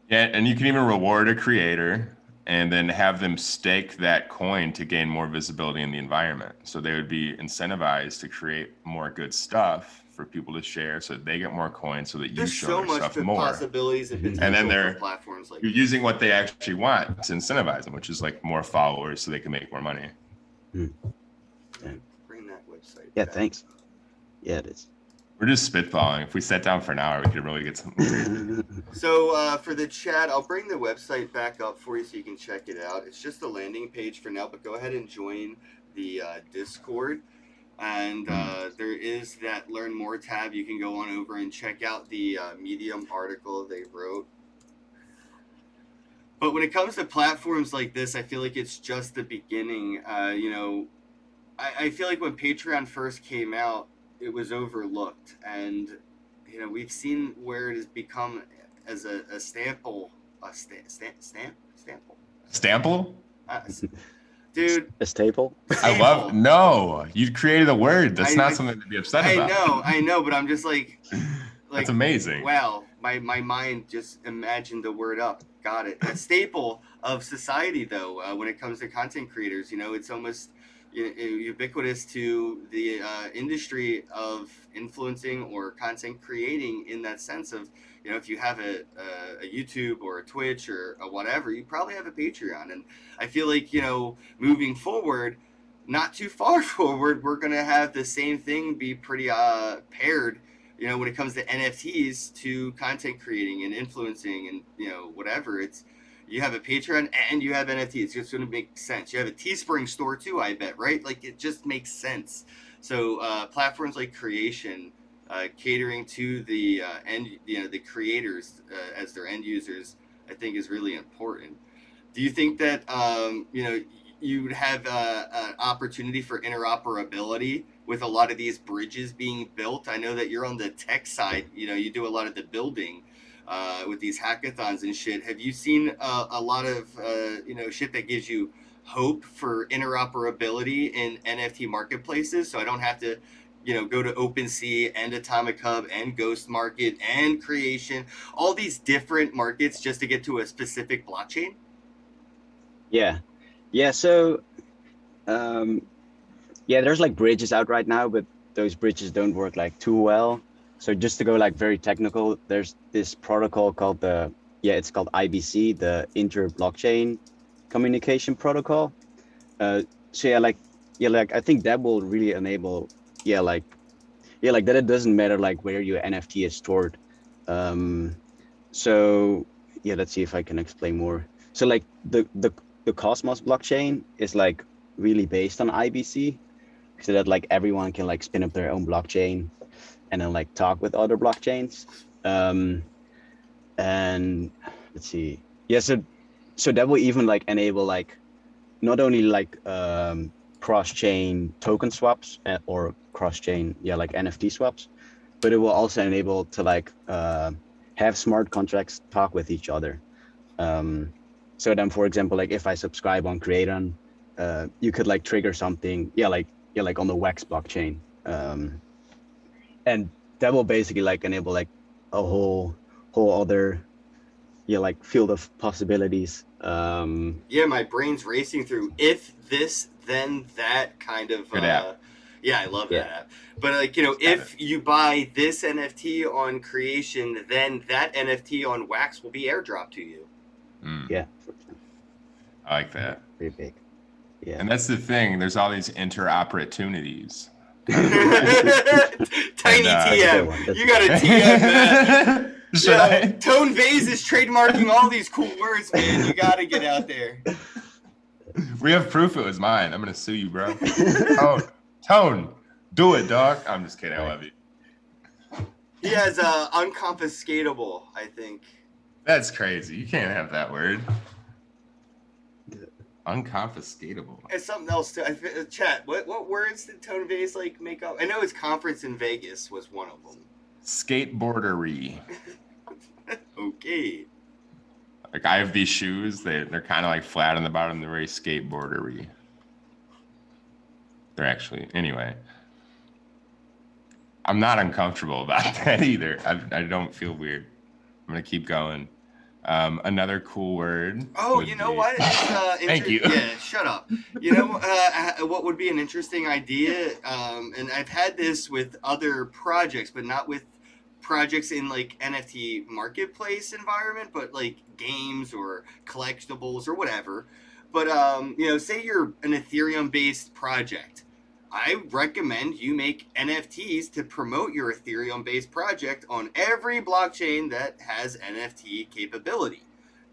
Yeah, and you can even reward a creator and then have them stake that coin to gain more visibility in the environment. So they would be incentivized to create more good stuff for people to share, so that they get more coins, so that you There's show so their much stuff more. possibilities and potential And then for platforms like you're using what they actually want to incentivize them, which is like more followers, so they can make more money. Bring that website. Yeah, back. thanks. Yeah, it is. We're just spitballing. If we sat down for an hour, we could really get something. So for the chat, I'll bring the website back up for you so you can check it out. It's just a landing page for now, but go ahead and join the Discord. And there is that Learn More tab. You can go on over and check out the Medium article they wrote. But when it comes to platforms like this, I feel like it's just the beginning. You know, I feel like when Patreon first came out, it was overlooked, and you know we've seen where it has become as a stample, Stample? Dude. A staple? I love. No, you created a word. That's not something to be upset about. I know, but I'm just like that's amazing. Wow, my mind just imagined the word up. Got it. A staple of society, though, when it comes to content creators, you know, it's almost ubiquitous to the industry of influencing or content creating, in that sense of, you know, if you have a YouTube or a Twitch or a whatever, you probably have a Patreon. And I feel like, you know, moving forward, not too far forward, we're going to have the same thing be pretty paired, you know, when it comes to NFTs to content creating and influencing and, you know, whatever. It's, you have a Patreon and you have NFTs. It's just going to make sense. You have a Teespring store too, I bet, right? Like, it just makes sense. So platforms like Creation, catering to the the creators as their end users, I think is really important. Do you think that you know, you would have an opportunity for interoperability with a lot of these bridges being built? I know that you're on the tech side. You know, you do a lot of the building. With these hackathons and shit, have you seen a lot of you know, shit that gives you hope for interoperability in NFT marketplaces? So I don't have to, you know, go to OpenSea and Atomic Hub and Ghost Market and Creation, all these different markets just to get to a specific blockchain. Yeah. So yeah, there's like bridges out right now, but those bridges don't work like too well. So just to go like very technical, there's this protocol called it's called IBC, the Inter-Blockchain Communication Protocol. So I think that will really enable, that it doesn't matter like where your NFT is stored. So yeah, let's see if I can explain more. So like the Cosmos blockchain is like really based on IBC, so that like everyone can like spin up their own blockchain and then like talk with other blockchains. And let's see. Yeah, so that will even like enable like not only like cross-chain token swaps or cross-chain like NFT swaps, but it will also enable to like have smart contracts talk with each other. So then, for example, like if I subscribe on Creaton, you could like trigger something, like on the Wax blockchain, and that will basically like enable like a whole other like field of possibilities. Yeah, my brain's racing through if this then that kind of Good app. yeah, I love that Yeah. app. But like, you know, if you buy this NFT on Creation, then that NFT on Wax will be airdropped to you. Yeah, for example, I like that. pretty big. Yeah. And that's the thing. There's all these interopportunities. Tiny And, TM. You got a TM, man. Should Yo, I? Tone Vase is trademarking all these cool words, man. You got to get out there. We have proof it was mine. I'm gonna sue you, bro. Tone, do it, dog. I'm just kidding. I love you. He has unconfiscatable, I think. That's crazy. You can't have that word. Unconfiscatable. And something else too. Chat. What words did Tone Vase like make up? I know his conference in Vegas was one of them. Skateboardery. Okay. Like I have these shoes. They're kind of like flat on the bottom. They're very skateboardery. They're actually anyway. I'm not uncomfortable about that either. I don't feel weird. I'm gonna keep going. Another cool word. Oh, would you know be- what? Thank you. Yeah, shut up. You know what would be an interesting idea? And I've had this with other projects, but not with projects in like NFT marketplace environment, but like games or collectibles or whatever. But you know, say you're an Ethereum based project. I recommend you make NFTs to promote your Ethereum based project on every blockchain that has NFT capability.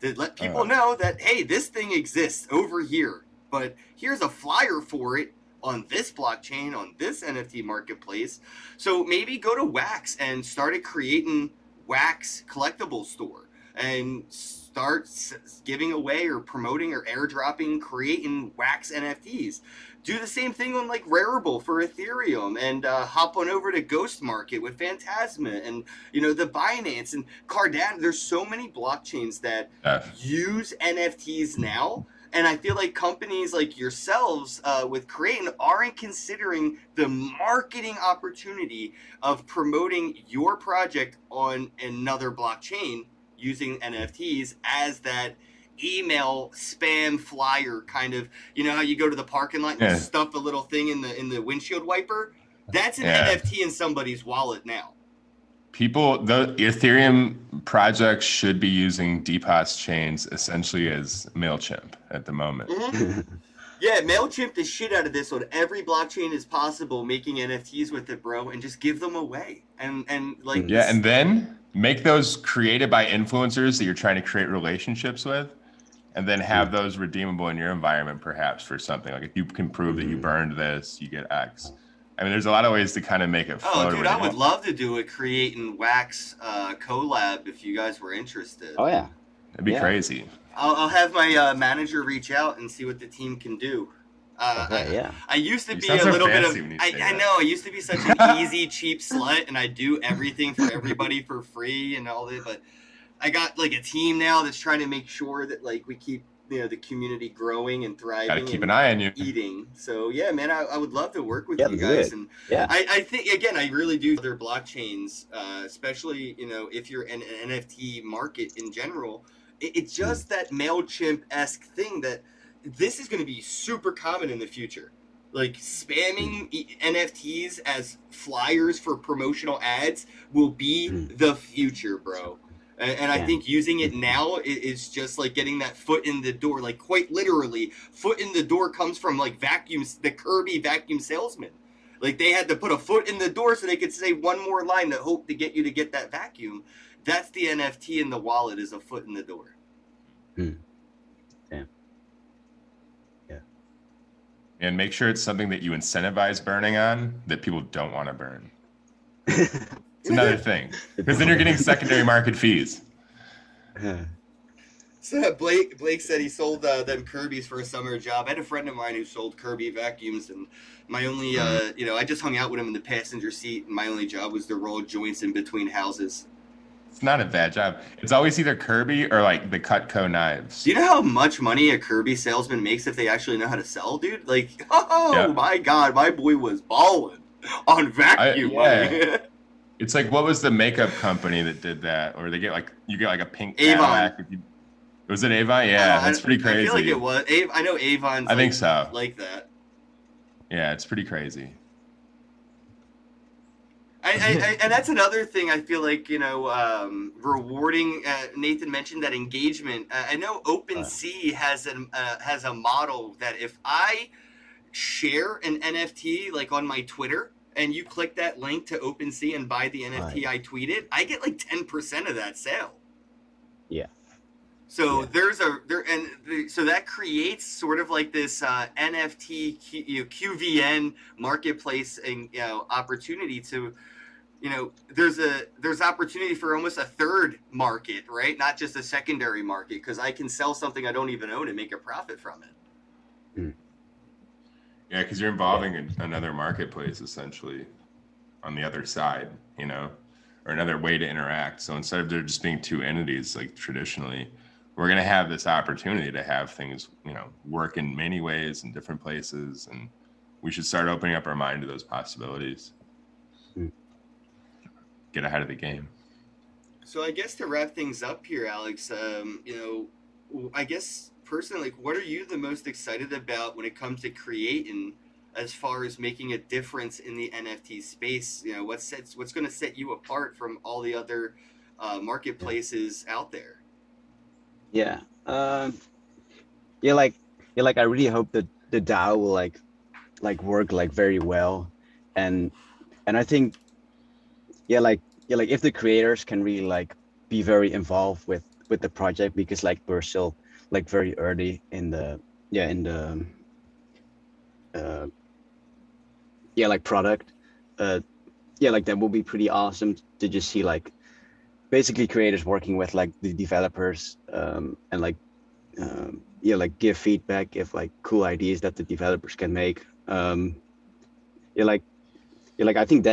To let people know that, hey, this thing exists over here, but here's a flyer for it on this blockchain, on this NFT marketplace. So maybe go to Wax and start creating Wax collectible store and start giving away or promoting or airdropping, creating Wax NFTs. Do the same thing on like Rarible for Ethereum, and hop on over to Ghost Market with Phantasma, and you know the Binance and Cardano. There's so many blockchains that use NFTs now, and I feel like companies like yourselves with Creatin aren't considering the marketing opportunity of promoting your project on another blockchain using NFTs as that email spam flyer kind of, you know how you go to the parking lot and you stuff a little thing in the windshield wiper? That's an NFT in somebody's wallet now. People, the Ethereum projects should be using Depot's chains essentially as MailChimp at the moment. Mm-hmm. Yeah, MailChimp the shit out of this on every blockchain as possible, making NFTs with it, bro, and just give them away. And like and then make those created by influencers that you're trying to create relationships with, and then have those redeemable in your environment, perhaps for something. Like if you can prove that you burned this, you get X. I mean, there's a lot of ways to kind of make it float. Oh, dude, I would love to do a Creatin Wax collab if you guys were interested. Oh, yeah. That'd be crazy. I'll have my manager reach out and see what the team can do. Yeah. I used to You be sound a so little bit fancy of. when you say I that. know. I used to be such an easy, cheap slut, and I do everything for everybody for free and all that. But I got like a team now that's trying to make sure that like we keep the community growing and thriving. Gotta keep and an eye on you. eating. So yeah, man, I would love to work with Yeah, you let's do guys. it. And Yeah. I think again, I really do other blockchains, especially if you're in an NFT market in general. It's just that MailChimp-esque thing that this is going to be super common in the future. Like spamming NFTs as flyers for promotional ads will be the future, bro. And I think using it now is just like getting that foot in the door. Like quite literally, foot in the door comes from like vacuums, the Kirby vacuum salesman. Like they had to put a foot in the door so they could say one more line to hope to get you to get that vacuum. That's the NFT in the wallet, is a foot in the door. Damn. Yeah. And make sure it's something that you incentivize burning on that people don't want to burn. It's another thing. Because then you're getting secondary market fees. So Blake said he sold them Kirby's for a summer job. I had a friend of mine who sold Kirby vacuums, and my only, I just hung out with him in the passenger seat, and my only job was to roll joints in between houses. It's not a bad job. It's always either Kirby or like the Cutco knives. Do you know how much money a Kirby salesman makes if they actually know how to sell, dude? Like, oh Yeah. my God, my boy was balling on vacuum money. It's like, what was the makeup company that did that? Or you get like a pink Avon. Cadillac. Was it Avon? Yeah, that's pretty crazy. I feel like it was. I know Avon's I think so. Like that. Yeah, it's pretty crazy. And that's another thing I feel like, rewarding. Nathan mentioned that engagement. I know OpenSea has a model that if I share an NFT like on my Twitter and you click that link to OpenSea and buy the NFT I tweeted, I get like 10% of that sale. Yeah. So so that creates sort of like this NFT QVN marketplace and opportunity to, there's opportunity for almost a third market, right? Not just a secondary market, because I can sell something I don't even own and make a profit from it. Mm. Yeah, because you're involving another marketplace essentially on the other side, or another way to interact. So instead of there just being two entities like traditionally, we're going to have this opportunity to have things, work in many ways in different places. And we should start opening up our mind to those possibilities. Get ahead of the game. So I guess to wrap things up here, Alex, I guess personally, what are you the most excited about when it comes to creating as far as making a difference in the NFT space? What's going to set you apart from all the other marketplaces out there? Yeah. I really hope that the DAO will work very well, and I think if the creators can really be very involved with the project, because we're still very early in the product, that will be pretty awesome to just see basically creators working with the developers, and give feedback if cool ideas that the developers can make. I think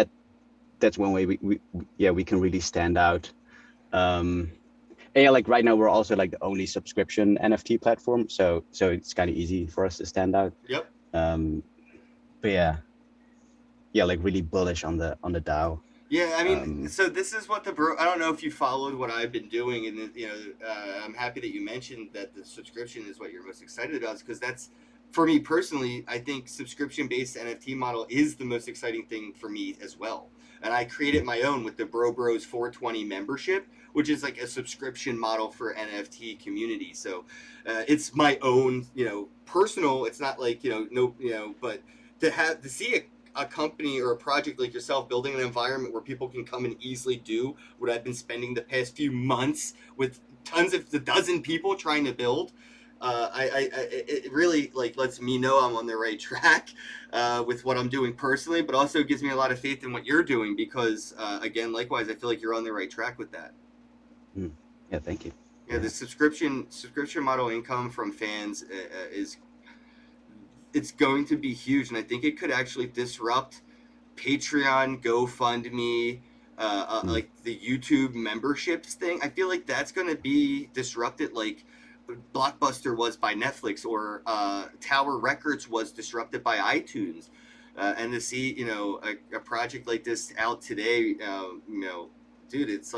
that's one way we can really stand out. And right now we're also the only subscription NFT platform, so it's kind of easy for us to stand out. Yep. But really bullish on the DAO. Yeah, I mean, so this is what I don't know if you followed what I've been doing, and I'm happy that you mentioned that the subscription is what you're most excited about, because that's, for me personally, I think subscription-based NFT model is the most exciting thing for me as well. And I created my own with the Bros 420 membership, which is a subscription model for NFT community. So it's my own, personal. It's not but to see a company or a project like yourself building an environment where people can come and easily do what I've been spending the past few months with a dozen people trying to build. It really lets me know I'm on the right track with what I'm doing personally, but also gives me a lot of faith in what you're doing, because again, likewise, I feel like you're on the right track with that. Yeah, thank you. Yeah, the subscription model income from fans it's going to be huge, and I think it could actually disrupt Patreon, GoFundMe, like the YouTube memberships thing. I feel like that's going to be disrupted like Blockbuster was by Netflix, or Tower Records was disrupted by iTunes. And to see, a project like this out today, dude, it's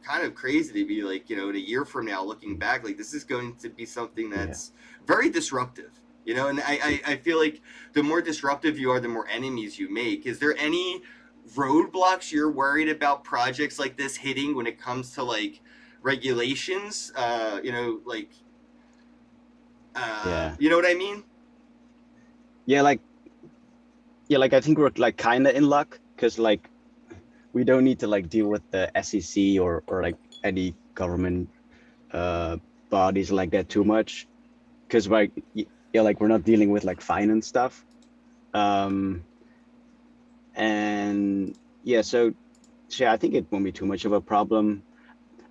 kind of crazy to be in a year from now looking back, this is going to be something that's very disruptive. And I feel like the more disruptive you are, the more enemies you make. Is there any roadblocks you're worried about projects like this hitting when it comes to regulations? You know what I mean? I think we're kind of in luck, because we don't need to deal with the SEC or any government bodies like that too much, because we're not dealing with finance stuff, and so I think it won't be too much of a problem.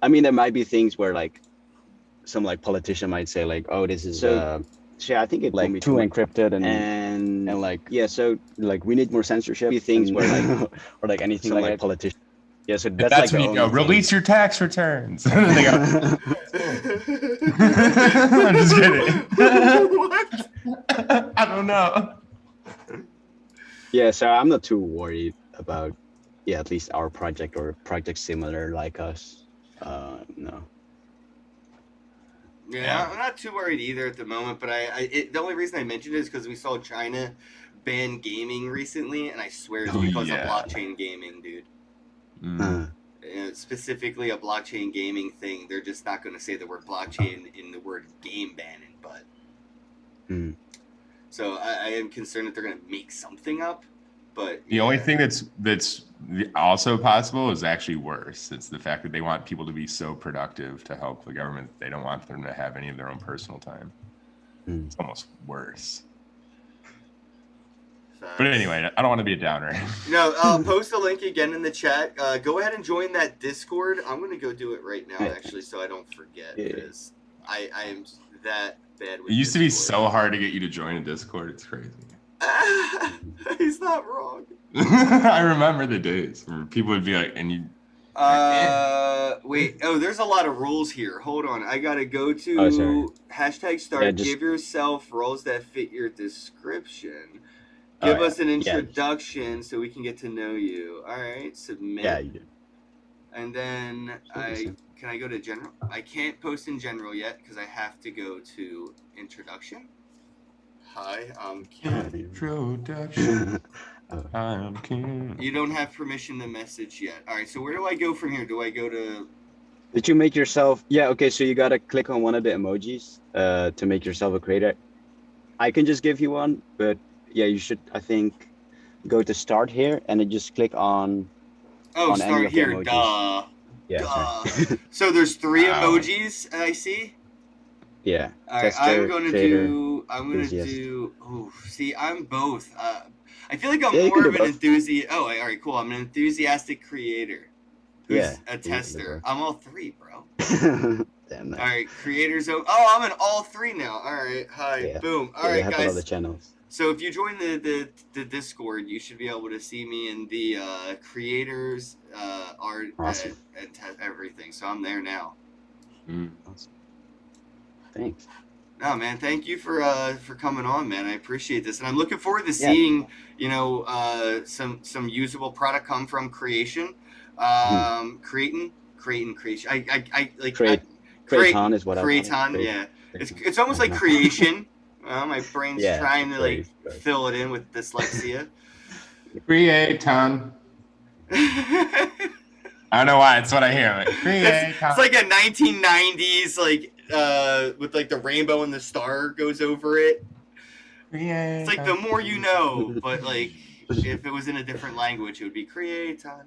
I mean, there might be things where some like politician might say like, oh, this is so yeah, I think it like too encrypted and like yeah, so like we need more censorship. Things where like or like anything like politician. Yeah, so That's like when you go release your tax returns. And then they go. I'm just kidding. What? I don't know. Yeah, so I'm not too worried about at least our project or projects similar like us. No. Yeah, I'm not too worried either at the moment, but the only reason I mentioned it is because we saw China ban gaming recently, and I swear it's because of blockchain gaming, dude. Specifically a blockchain gaming thing. They're just not going to say the word blockchain in the word game banning, but so I am concerned that they're going to make something up. But the only thing that's also possible is actually worse. It's the fact that they want people to be so productive to help the government. They don't want them to have any of their own personal time. It's almost worse. But anyway, I don't want to be a downer. No, I'll post a link again in the chat. Go ahead and join that Discord. I'm going to go do it right now, actually, so I don't forget, because I am that bad with It used Discord. to be so hard to get you to join a Discord. It's crazy. He's not wrong. I remember the days where people would be like, and you. Wait. Oh, there's a lot of rules here. Hold on. I gotta go to #start. Yeah, give yourself roles that fit your description. Give us an introduction so we can get to know you. All right. Submit. Yeah, you do. And then can I go to general? I can't post in general yet because I have to go to introduction. Hi, I'm Ken. Introduction. I'm Ken. You don't have permission to message yet. All right, so where do I go from here? Do I go to... Did you make yourself... Yeah, okay, so you got to click on one of the emojis to make yourself a creator. I can just give you one, but yeah, you should, I think, go to start here and then just click on... Oh, on start here, duh. Yeah, duh. So there's 3 emojis I see? Yeah. All right, Tester, I'm gonna creator, do. enthusiast. Oh, see, I'm both. I feel like I'm Yeah, you more can of do an both. enthusiast. Oh, all right, cool. I'm an enthusiastic creator. Who's Yeah, a you can do tester. both. I'm all 3, bro. Damn, nice. All right, creators. Oh, I'm in all 3 now. All right, hi, Yeah. boom. All Yeah, right, you have a lot guys. of channels. So if you join the Discord, you should be able to see me in the creators, art, Awesome. and everything. So I'm there now. Awesome. Thanks. No, man, thank you for coming on, man. I appreciate this, and I'm looking forward to seeing some usable product come from creation, creation. I like Creighton is what I Creighton, yeah. It's almost like creation. My brain's trying to like fill it in with dyslexia. Creaton. I don't know why. It's what I hear. Like, It's like a 1990s with like the rainbow and the star goes over it. It's like the more you know, but like if it was in a different language, it would be Creaton.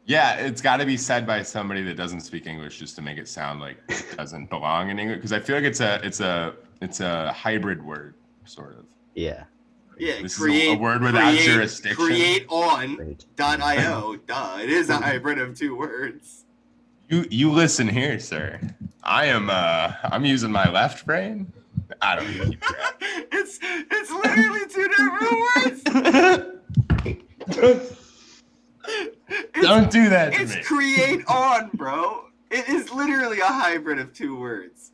Yeah, it's got to be said by somebody that doesn't speak English just to make it sound like it doesn't belong in English. Because I feel like it's a hybrid word, sort of. Yeah. Yeah, This is a word without jurisdiction. Createon.io. Duh, it is a hybrid of 2 words. You listen here, sir. I'm using my left brain. I don't even keep track. It's literally 2 different words. Don't do that to me. It's create on, bro. It is literally a hybrid of 2 words.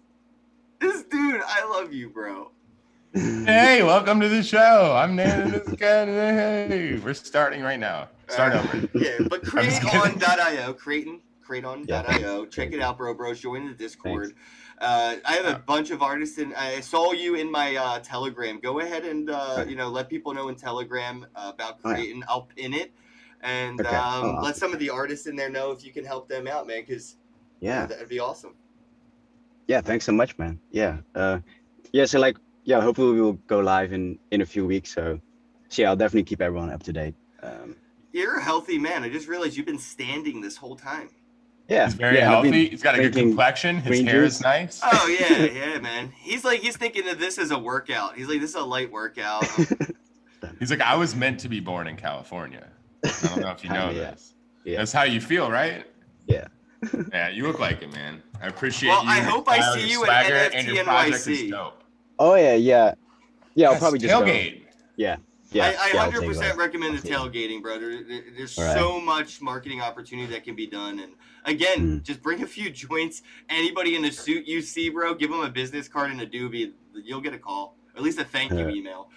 This dude, I love you, bro. Hey, welcome to the show. I'm Nan and this guy. Hey, we're starting right now. Start over. Yeah, but createon.io, Createon.io. Check it out, bros. Join the Discord. I have a bunch of artists, and I saw you in my Telegram. Go ahead and let people know in Telegram about Createon. I'll pin it. And let some of the artists in there know if you can help them out, man, because that'd be awesome. Yeah, thanks so much, man. Yeah. Hopefully we'll go live in a few weeks. So I'll definitely keep everyone up to date. You're a healthy man. I just realized you've been standing this whole time. Yeah. He's very healthy. He's got a good complexion. His hair is nice. Oh, yeah, man. He's thinking of this as a workout. He's like, this is a light workout. He's like, I was meant to be born in California. I don't know if you know this. Yeah. That's how you feel, right? Yeah. Yeah, you look like it, man. I appreciate Well, you. I hope I your see you swagger, at and your project is NFT. dope. Oh yeah. I'll Yes, probably just go. tailgate. Yeah. I I'll take 100% that. recommend the I'll take tailgating, brother. There's All right. so much marketing opportunity that can be done. And again, just bring a few joints. Anybody in the suit you see, bro, give them a business card and a doobie. You'll get a call, or at least a thank you email.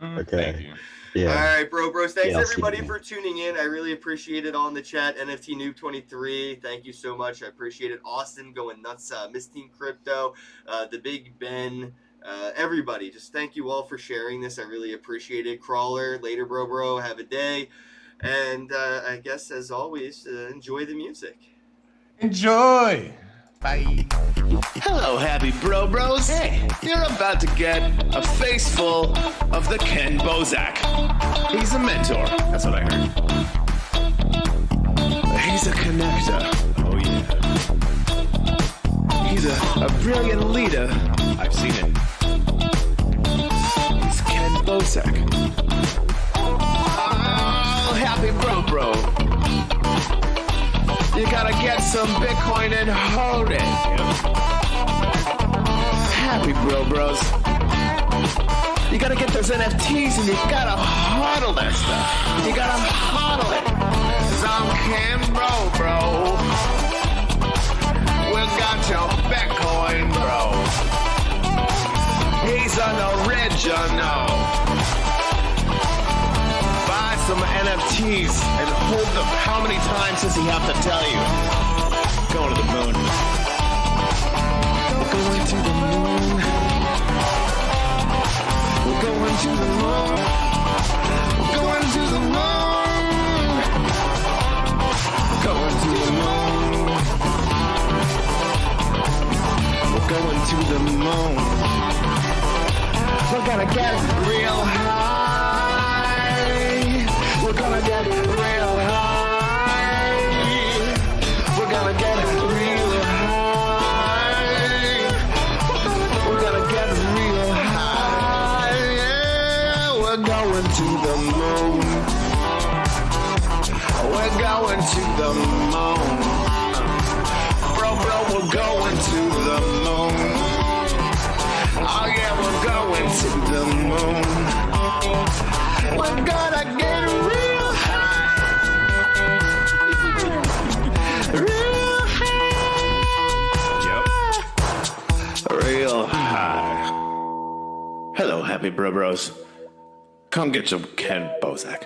Okay. Thank you. All Yeah. right, bros. Thanks Yeah, I'll see everybody you, man. for tuning in. I really appreciate it on the chat. NFT Noob 23. Thank you so much. I appreciate it. Austin going nuts. Miss Team Crypto, the Big Ben. Everybody, just thank you all for sharing this. I really appreciate it. Crawler, later, bro. Have a day. And I guess, as always, enjoy the music. Enjoy. Bye. Hello, happy bros. Hey, you're about to get a face full of the Ken Bozak. He's a mentor. That's what I heard. He's a connector. Oh, yeah. He's a brilliant leader. I've seen it. He's Ken Bozak. Oh, happy bro. You gotta get some Bitcoin and hold it. Happy bros. You gotta get those NFTs and you gotta hodl that stuff. You gotta hodl it. 'Cause I'm Ken bro. We got your Bitcoin, bro. He's an original. Buy some NFTs and hold them. How many times does he have to tell you? Going to the moon. We're going to the moon. We're going to the moon. We're going to the moon. Going to the moon. We're going to the moon. We're gonna get real high. We're gonna get real high. We're gonna get real high. We're gonna get real high. Yeah, we're going to the moon. We're going to the moon. Bro, we're going to the moon. Oh yeah, we're going to the moon. We're gonna get real high. Real high. Yep. Real high. Hello, happy bros. Come get some Ken Bozak.